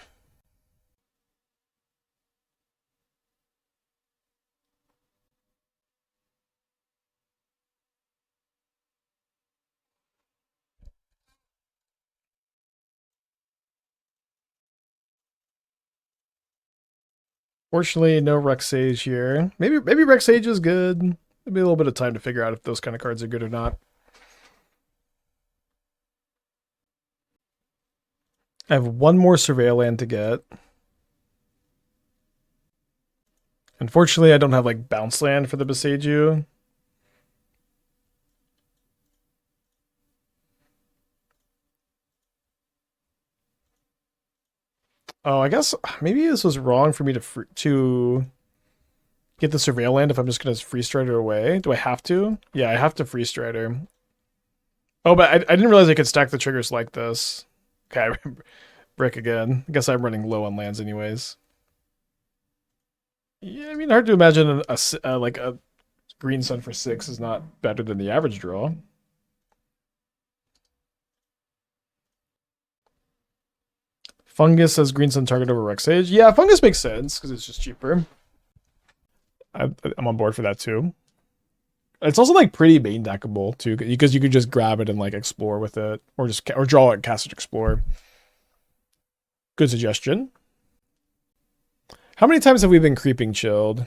Fortunately, no Rexage here. Maybe Rexage is good. There'll be a little bit of time to figure out if those kind of cards are good or not. I have 1 more Surveil land to get. Unfortunately, I don't have like bounce land for the Boseiju. Oh, I guess maybe this was wrong for me to get the Surveil land if I'm just going to Freestrider away. Do I have to? Yeah, I have to Freestrider. Oh, but I didn't realize I could stack the triggers like this. Okay, Brick again. I guess I'm running low on lands anyways. Yeah, I mean, hard to imagine like a Greensun for 6 is not better than the average draw. Fungus as Greensun target over Rexage. Yeah, Fungus makes sense because it's just cheaper. I'm on board for that too. It's also like pretty main deckable too because you could just grab it and like explore with it or draw it, cast it, explore. Good suggestion. How many times have we been creeping chilled?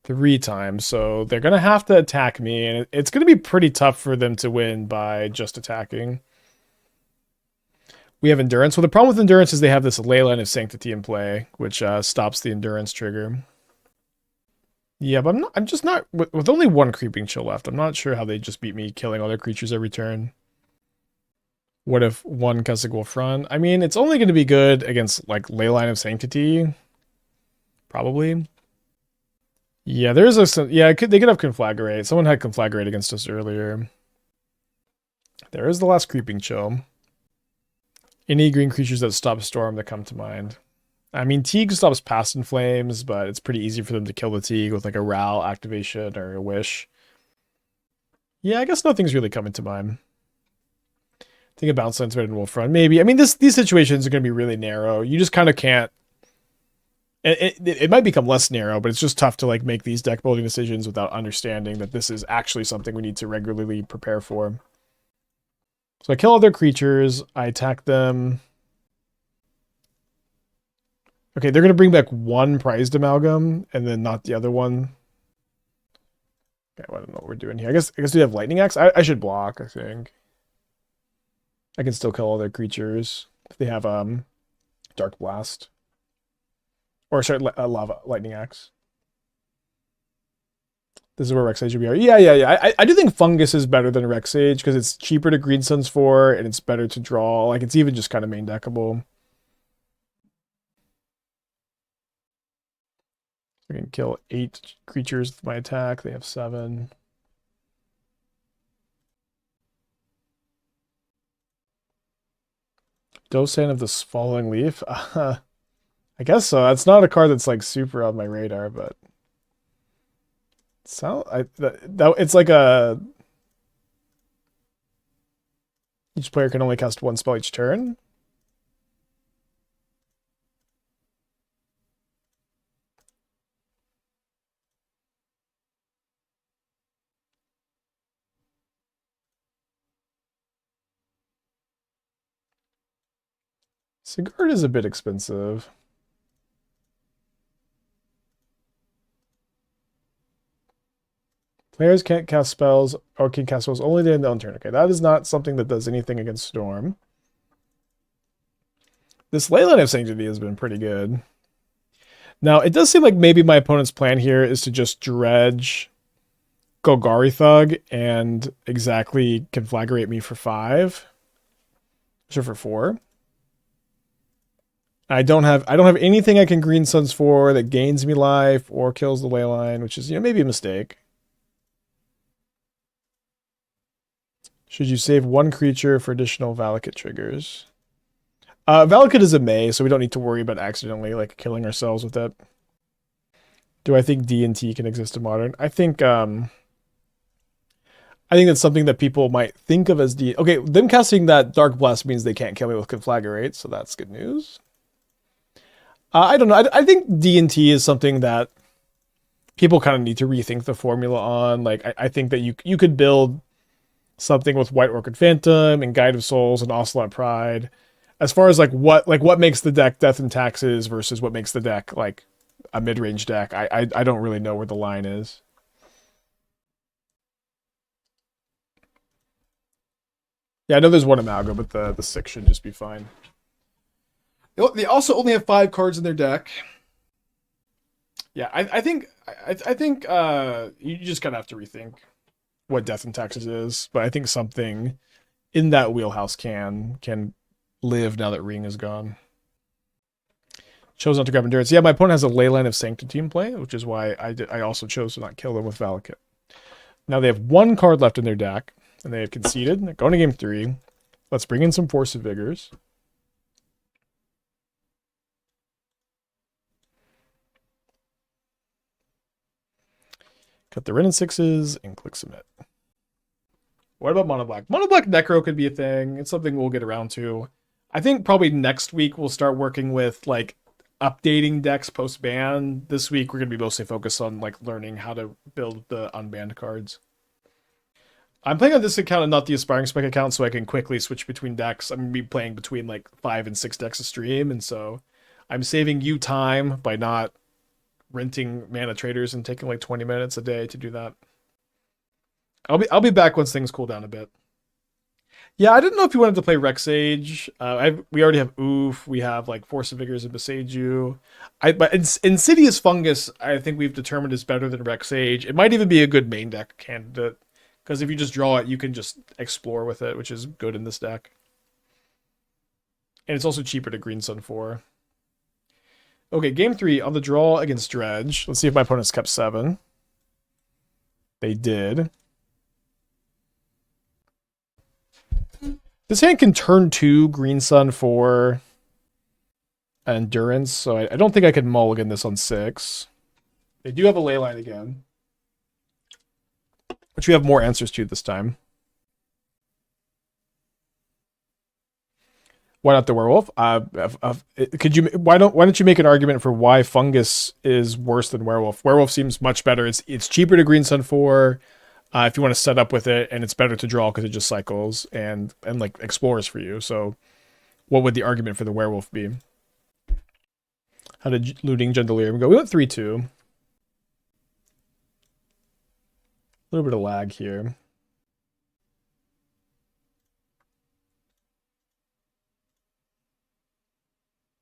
3 times, so they're gonna have to attack me, and it's gonna be pretty tough for them to win by just attacking. We have Endurance. Well, the problem with Endurance is they have this Leyline of Sanctity in play, which stops the Endurance trigger. Yeah, but I'm just not with only one Creeping Chill left. I'm not sure how they just beat me killing all their creatures every turn. What if one Cussick will front? I mean, it's only going to be good against like Leyline of Sanctity, probably. Yeah, there is a yeah. They could have Conflagrate. Someone had Conflagrate against us earlier. There is the last Creeping Chill. Any green creatures that stop Storm that come to mind. I mean, Teague stops Past in Flames, but it's pretty easy for them to kill the Teague with like a Ral activation or a Wish. Yeah, I guess nothing's really coming to mind. I think a Bounce Line's better than Wolf Run. Maybe. I mean, these situations are going to be really narrow. You just kind of can't. It might become less narrow, but it's just tough to like make these deck building decisions without understanding that this is actually something we need to regularly prepare for. So I kill other creatures. I attack them. Okay, they're going to bring back one Prized Amalgam and then not the other one. Okay, well, I don't know what we're doing here. I guess we have Lightning Axe. I should block, I think. I can still kill all their creatures if they have Dark Blast. Or sorry, Lava Lightning Axe. This is where Rexage would be. Yeah. I do think Fungus is better than Rexage because it's cheaper to Greensuns for and it's better to draw. Like it's even just kind of main deckable. I can kill 8 creatures with my attack. They have 7. Dosan of the Falling Leaf. I guess so. That's not a card that's like super on my radar, but it's like a each player can only cast one spell each turn. Sigurd is a bit expensive. Players can't cast spells or can cast spells only during their own turn. Okay, that is not something that does anything against Storm. This Leyline of Sanctity has been pretty good. Now, it does seem like maybe my opponent's plan here is to just dredge Golgari Thug and exactly Conflagrate me for 5. Sure, for 4. I don't have anything I can Green Suns for that gains me life or kills the Leyline, which is, maybe a mistake. Should you save one creature for additional Valakut triggers? Valakut is a May, so we don't need to worry about accidentally like killing ourselves with it. Do I think D&T can exist in Modern? I think that's something that people might think of as D. Okay, them casting that Dark Blast means they can't kill me with Conflagrate, so that's good news. I don't know. I think D&T is something that people kind of need to rethink the formula on. Like, I think that you could build something with White Orchid Phantom and Guide of Souls and Ocelot Pride. As far as what makes the deck Death and Taxes versus what makes the deck like a mid-range deck, I don't really know where the line is. Yeah, I know there's one Amalgam, but the 6 should just be fine. They also only have 5 cards in their deck. Yeah, I think you just kind of have to rethink what Death and Taxes is, but I think something in that wheelhouse can live now that Ring is gone. Chose not to grab Endurance. Yeah, my opponent has a Leyline of Sanctity in play, which is why I also chose to not kill them with Valakut. Now they have 1 card left in their deck, and they have conceded. They're going to game 3. Let's bring in some Force of Vigors. Cut the Wrenn and Sixes and click Submit. What about Mono Black? Mono Black Necro could be a thing. It's something we'll get around to. I think probably next week we'll start working with like updating decks post-ban. This week we're going to be mostly focused on like learning how to build the unbanned cards. I'm playing on this account and not the Aspiring Spec account so I can quickly switch between decks. I'm going to be playing between like 5 and 6 decks a stream, and so I'm saving you time by not renting Mana Traders and taking like 20 minutes a day to do that. I'll be back once things cool down a bit. Yeah, I didn't know if you wanted to play Rexage. We already have Ouphe. We have like Force of Vigors and Boseiju. But Insidious Fungus, I think we've determined is better than Rexage. It might even be a good main deck candidate because if you just draw it, you can just explore with it, which is good in this deck. And it's also cheaper to Greensun for. Okay, game 3 on the draw against Dredge. Let's see if my opponents kept 7. They did. This hand can turn 2 Greensun for Endurance, so I don't think I could mulligan this on 6. They do have a Leyline again, which we have more answers to this time. Why not the werewolf? Could you? Why don't you make an argument for why fungus is worse than werewolf? Werewolf seems much better. It's cheaper to Greensun for if you want to set up with it, and it's better to draw because it just cycles and like explores for you. So, what would the argument for the werewolf be? How did Looting Gendelier go? We went 3-2. A little bit of lag here.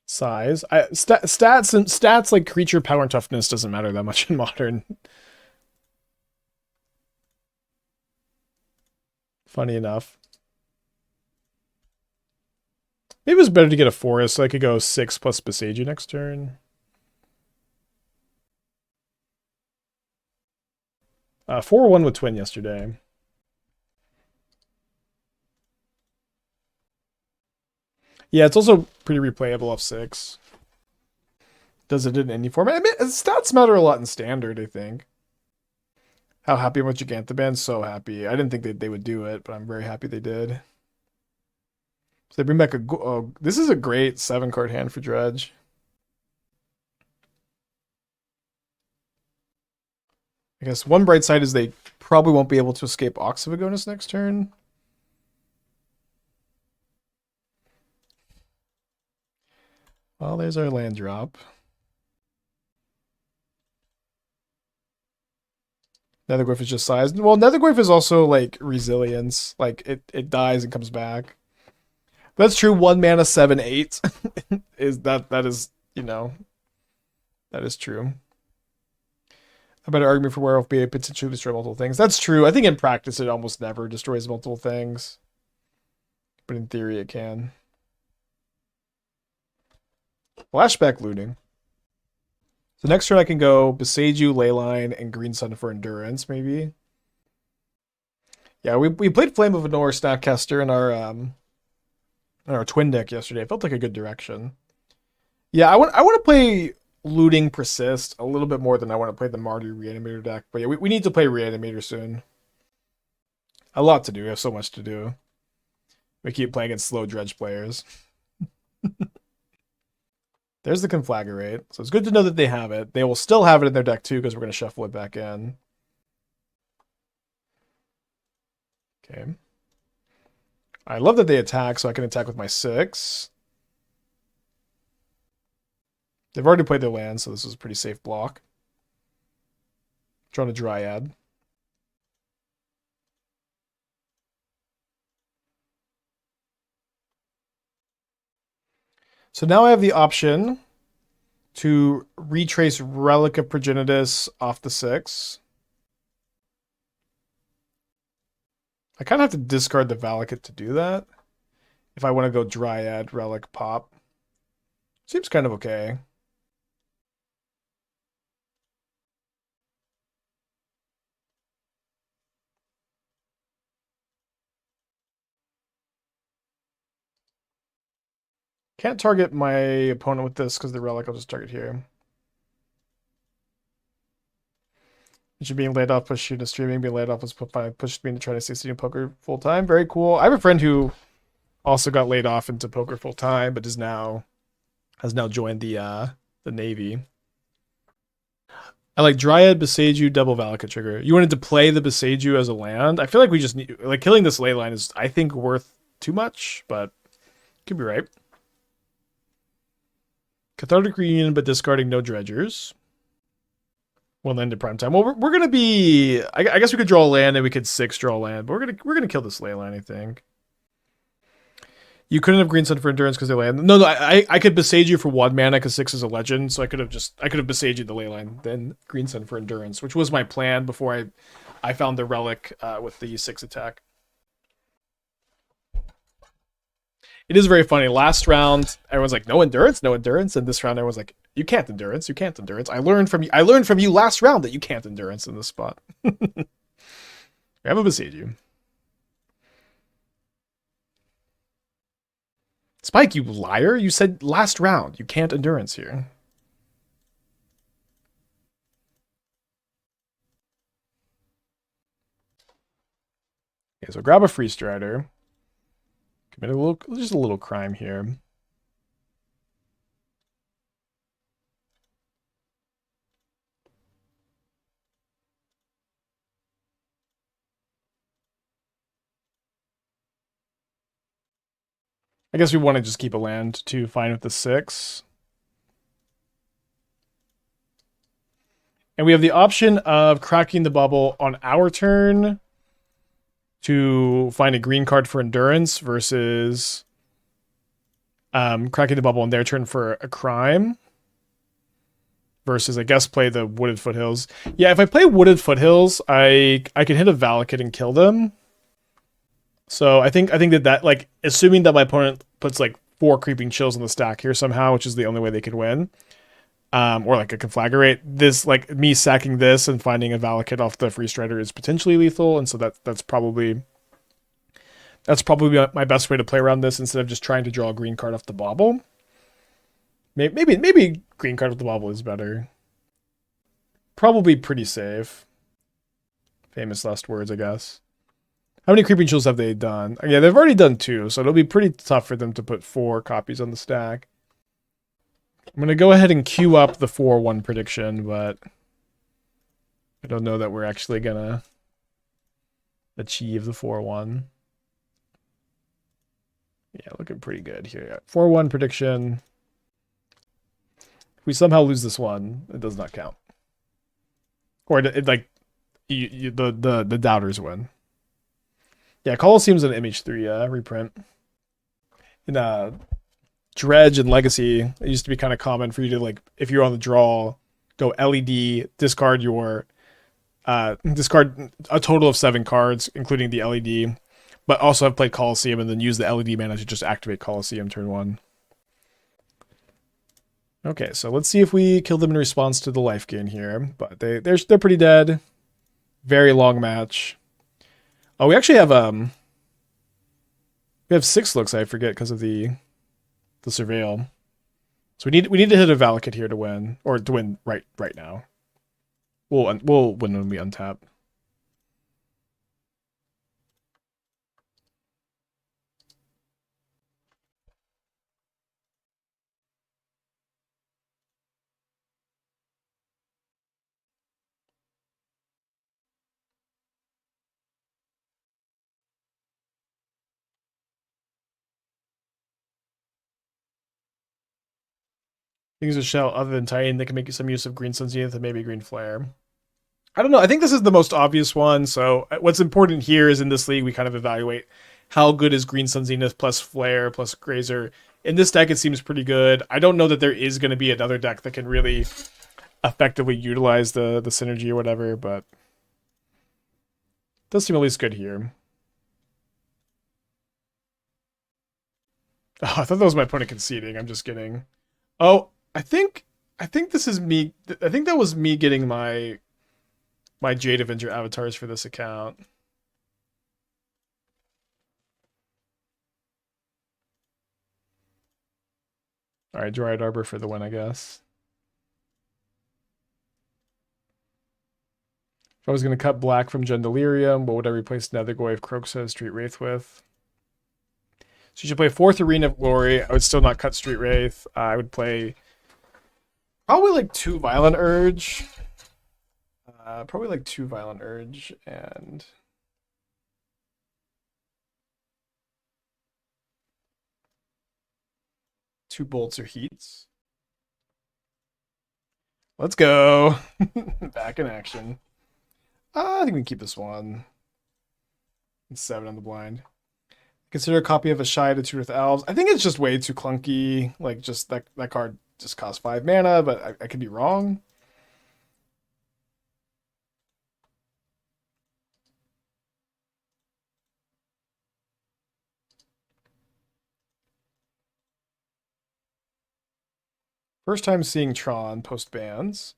Size. Stats like creature power and toughness doesn't matter that much in Modern. Funny enough. Maybe it was better to get a forest so I could go 6 plus Boseiju next turn. 4-1 with Twin yesterday. Yeah, it's also pretty replayable off 6. Does it in any format? I mean, stats matter a lot in Standard, I think. How happy am I with Gigantoband? So happy. I didn't think they would do it, but I'm very happy they did. So they bring back a... Oh, this is a great 7-card hand for Dredge. I guess one bright side is they probably won't be able to escape Oxyvagonus next turn. Well, there's our land drop. Netherglyph is just size. Well, Netherglyph is also like resilience. Like it dies and comes back. That's true. 1 mana 7/8 is that is, you know, that is true. A better argument for werewolf be potentially destroy multiple things. That's true. I think in practice it almost never destroys multiple things. But in theory it can. Flashback Looting. So next turn I can go Boseiju, Leyline, and Greensun for Endurance, maybe. Yeah, we played Flame of Anor Snapcaster in our twin deck yesterday. It felt like a good direction. Yeah, I want to play Looting Persist a little bit more than I want to play the Mardu Reanimator deck. But yeah, we need to play Reanimator soon. A lot to do. We have so much to do. We keep playing against slow Dredge players. There's the Conflagrate. So it's good to know that they have it. They will still have it in their deck too because we're going to shuffle it back in. Okay. I love that they attack so I can attack with my 6. They've already played their land, so this is a pretty safe block. Drawing a Dryad. So now I have the option to retrace Relic of Progenitus off the 6. I kind of have to discard the Valakut to do that. If I want to go Dryad, Relic, Pop. Seems kind of okay. Can't target my opponent with this because the Relic I'll just target here. You're being laid off, pushed you to streaming, being laid off was pushed me to try to stay studying poker full time. Very cool. I have a friend who also got laid off into poker full time, but has now joined the Navy. I like Dryad, Boseiju, double Valakut trigger. You wanted to play the Boseiju as a land? I feel like we just need, like, killing this leyline is, I think, worth too much, but could be right. Cathartic Reunion, but discarding no dredgers. One land at prime time. Well, we're gonna be. I guess we could draw a land and we could 6 draw a land, but we're gonna kill this leyline, I think. You couldn't have Greensun for Endurance because they land. No, I could Boseiju for 1 mana because 6 is a legend, so I could have Boseiju the Leyline, then Greensun for Endurance, which was my plan before I found the Relic with the 6 attack. It is very funny. Last round, everyone's like, no endurance, no endurance, and this round, everyone's like, you can't endurance, you can't endurance. I learned from you last round that you can't endurance in this spot. I have a Boseiju. Spike, you liar! You said last round you can't endurance here. Okay, so grab a Freestrider. Commit just a little crime here. I guess we want to just keep a land to fine with the 6. And we have the option of cracking the bubble on our turn to find a green card for endurance versus cracking the bubble on their turn for a crime. Versus, I guess, play the Wooded Foothills. Yeah, if I play Wooded Foothills, I can hit a Valakut and kill them. So I think that like assuming that my opponent puts like 4 Creeping Chills on the stack here somehow, which is the only way they could win, or like a Conflagrate, this like me sacking this and finding a Valakut off the Freestrider is potentially lethal, and so that's probably my best way to play around this instead of just trying to draw a green card off the Bauble. Maybe green card with the Bauble is better. Probably pretty safe. Famous last words, I guess. How many Creeping Chills have they done? Yeah, they've already done 2, so it'll be pretty tough for them to put 4 copies on the stack. I'm going to go ahead and queue up the 4-1 prediction, but I don't know that we're actually going to achieve the 4-1. Yeah, looking pretty good here. 4-1 prediction. If we somehow lose this one, it does not count. Or it like the doubters win. Yeah, Colosseum's an MH3 reprint. In Dredge and Legacy, it used to be kind of common for you to like if you're on the draw, go LED, discard a total of 7 cards, including the LED, but also have played Colosseum and then use the LED mana to just activate Colosseum turn 1. Okay, so let's see if we kill them in response to the life gain here. But they're pretty dead. Very long match. Oh, we actually have 6 looks, I forget, because of the surveil. So we need to hit a Valakut here to win, or to win right now. We'll win when we untap. Things a shell other than Titan that can make some use of Greensun Zenith and maybe Green Flare. I don't know. I think this is the most obvious one. So what's important here is in this league we kind of evaluate how good is Greensun Zenith plus Flare plus Grazer. In this deck, it seems pretty good. I don't know that there is going to be another deck that can really effectively utilize the synergy or whatever, but it does seem at least good here. Oh, I thought that was my opponent conceding. I'm just kidding. Oh, I think this is me. I think that was me getting my Jade Avenger avatars for this account. All right, Dryad Arbor for the win, I guess. If I was going to cut black from Gendelirium, what would I replace Nethergoyf, Kroxa, Street Wraith with? So you should play 4th Arena of Glory. I would still not cut Street Wraith. I would play probably like 2 Violent Urge. Probably like 2 Violent Urge and 2 Bolts or Heats. Let's go. Back in action. I think we can keep this one. 7 on the blind. Consider a copy of a Shy to Tutor with Elves. I think it's just way too clunky. Like, just that card just costs 5 mana, but I could be wrong. First time seeing Tron post bans.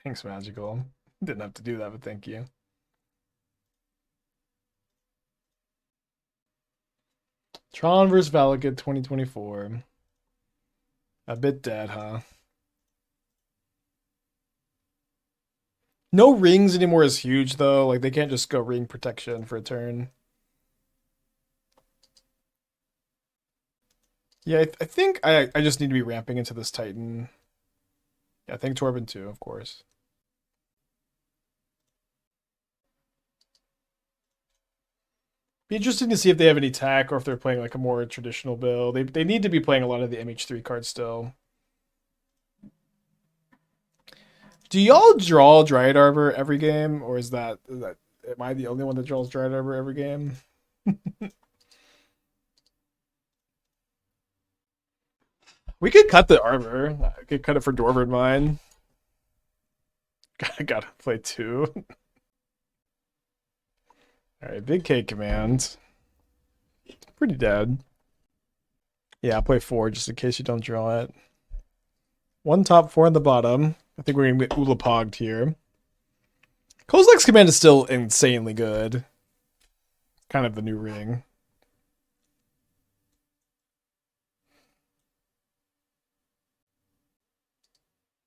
Thanks, Magical. Didn't have to do that, but thank you. Tron vs. Valakut 2024. A bit dead, huh? No rings anymore is huge, though. Like, they can't just go ring protection for a turn. Yeah, I think I just need to be ramping into this Titan. Yeah, I think Torben too, of course. Be interesting to see if they have any tech or if they're playing like a more traditional build. They need to be playing a lot of the MH3 cards still. Do y'all draw Dryad Arbor every game, or is that am I the only one that draws Dryad Arbor every game? We could cut the Arbor. I could cut it for Dwarven Mine. Gotta play 2. Alright, big K command. Pretty dead. Yeah, I'll play 4 just in case you don't draw it. 1 top, 4 on the bottom. I think we're gonna get Ulapogged here. Kozilek's command is still insanely good. Kind of the new ring.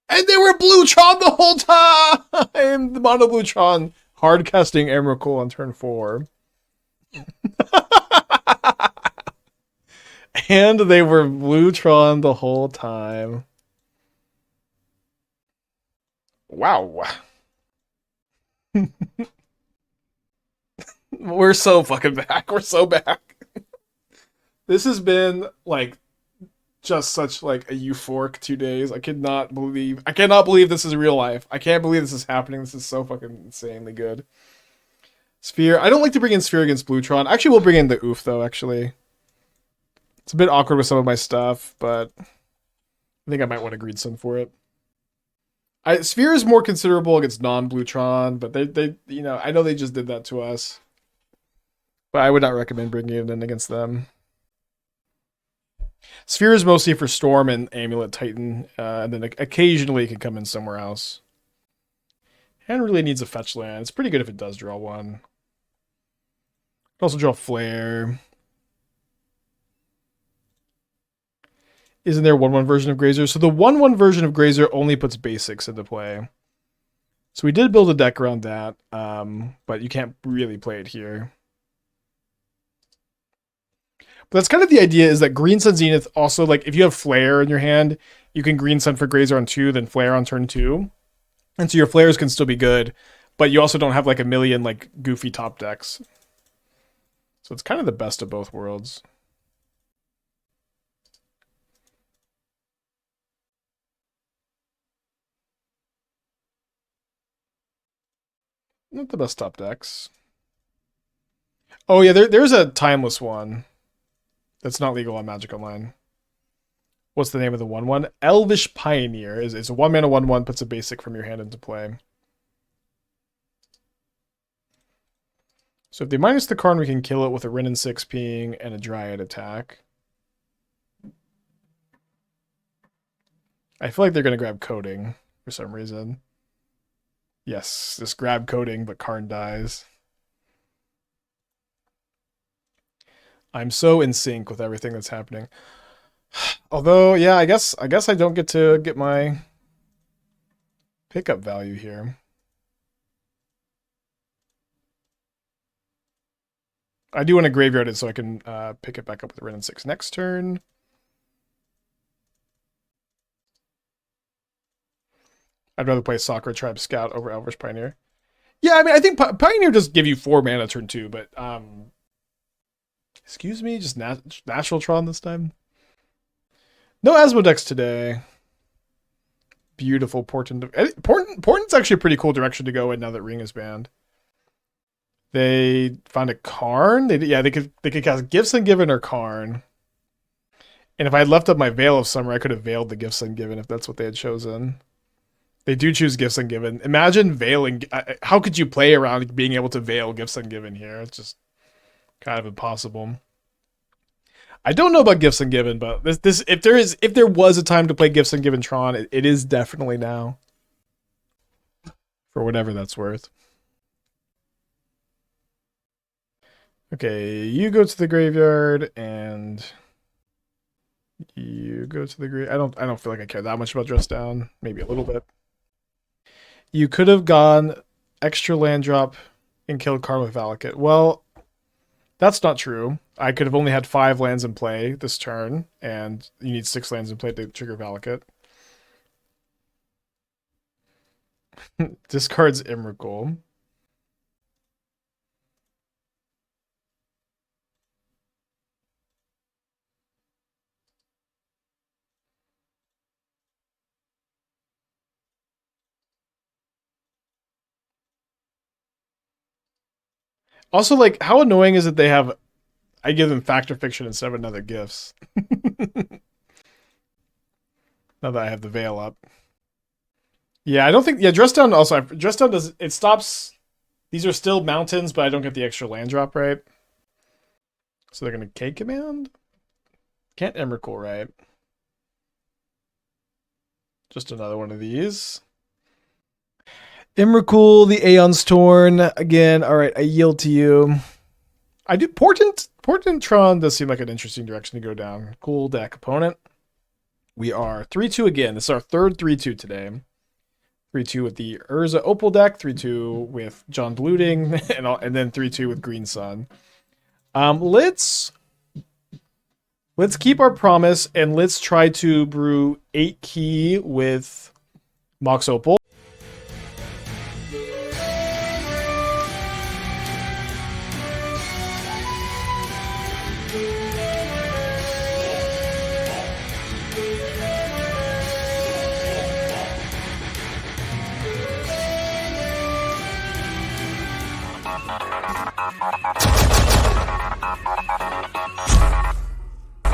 And they were Blue-Tron the whole time! The mono Blue-Tron hard casting Emrakul on turn 4. And they were Blue-Tron the whole time. Wow. We're so fucking back. We're so back. This has been like just such like a euphoric 2 days. I cannot believe this is real life. I can't believe this is happening. This is so fucking insanely good. Sphere. I don't like to bring in Sphere against Blue-Tron. Actually, we'll bring in the Ouphe though, actually. It's a bit awkward with some of my stuff, but I think I might want a Greensun for it. Sphere is more considerable against non-Blue-Tron, but they you know, I know they just did that to us. But I would not recommend bringing it in against them. Sphere is mostly for Storm and Amulet Titan, and then occasionally it can come in somewhere else. And really needs a fetch land. It's pretty good if it does draw one. It can also draw Flare. Isn't there a 1/1 version of Grazer? So the 1/1 version of Grazer only puts basics into play. So we did build a deck around that, but you can't really play it here. But that's kind of the idea, is that Greensun Zenith also, like, if you have Flare in your hand, you can Greensun for Grazer on 2, then Flare on turn 2. And so your Flares can still be good, but you also don't have, like, a million, like, goofy top decks. So it's kind of the best of both worlds. Not the best top decks. Oh, yeah, there's a timeless one. That's not legal on Magic Online. What's the name of the 1/1? Elvish Pioneer. It's a 1-mana 1/1, puts a basic from your hand into play. So if they minus the card, we can kill it with a Wrenn and Six ping and a Dryad attack. I feel like they're going to grab Coding for some reason. Yes, just grab Coding, but Karn dies. I'm so in sync with everything that's happening. Although, yeah, I guess I don't get to get my pickup value here. I do want to graveyard it so I can pick it back up with Wrenn and Six next turn. I'd rather play Sakura Tribe Scout over Elvish Pioneer. Yeah, I mean, I think Pioneer does give you 4 mana turn 2, but excuse me, just Natural Tron this time. No Asmodex today. Beautiful Portent. Portent's actually a pretty cool direction to go in now that Ring is banned. They found a Karn. They could cast Gifts Ungiven or Karn. And if I had left up my Veil of Summer, I could have veiled the Gifts Ungiven if that's what they had chosen. They do choose Gifts Ungiven. Imagine veiling. How could you play around being able to veil Gifts Ungiven here? It's just kind of impossible. I don't know about Gifts Ungiven, but if there was a time to play Gifts Ungiven Tron, it is definitely now. For whatever that's worth. Okay, you go to the graveyard and you go to the grave. I don't feel like I care that much about Dress Down. Maybe a little bit. You could have gone extra land drop and killed Karn with Valakut. Well, that's not true. I could have only had 5 lands in play this turn, and you need 6 lands in play to trigger Valakut. Discards Emrakul. Also, like, how annoying is it they have... I give them Fact or Fiction instead of another Gifts. Now that I have the Veil up. Yeah, I don't think... Yeah, Dress Down also... Dress Down does... It stops... These are still mountains, but I don't get the extra land drop, right? So they're going to K-Command? Can't Emrakul, right? Just another one of these. Emrakul, the Aeon's Torn. Again, alright, I yield to you. I do... Portent Tron does seem like an interesting direction to go down. Cool deck opponent. We are 3-2 again. This is our third 3-2 today. 3-2 with the Urza Opal deck, 3-2 with John Blooting, and then 3-2 with Greensun. Let's keep our promise and let's try to brew 8 key with Mox Opal.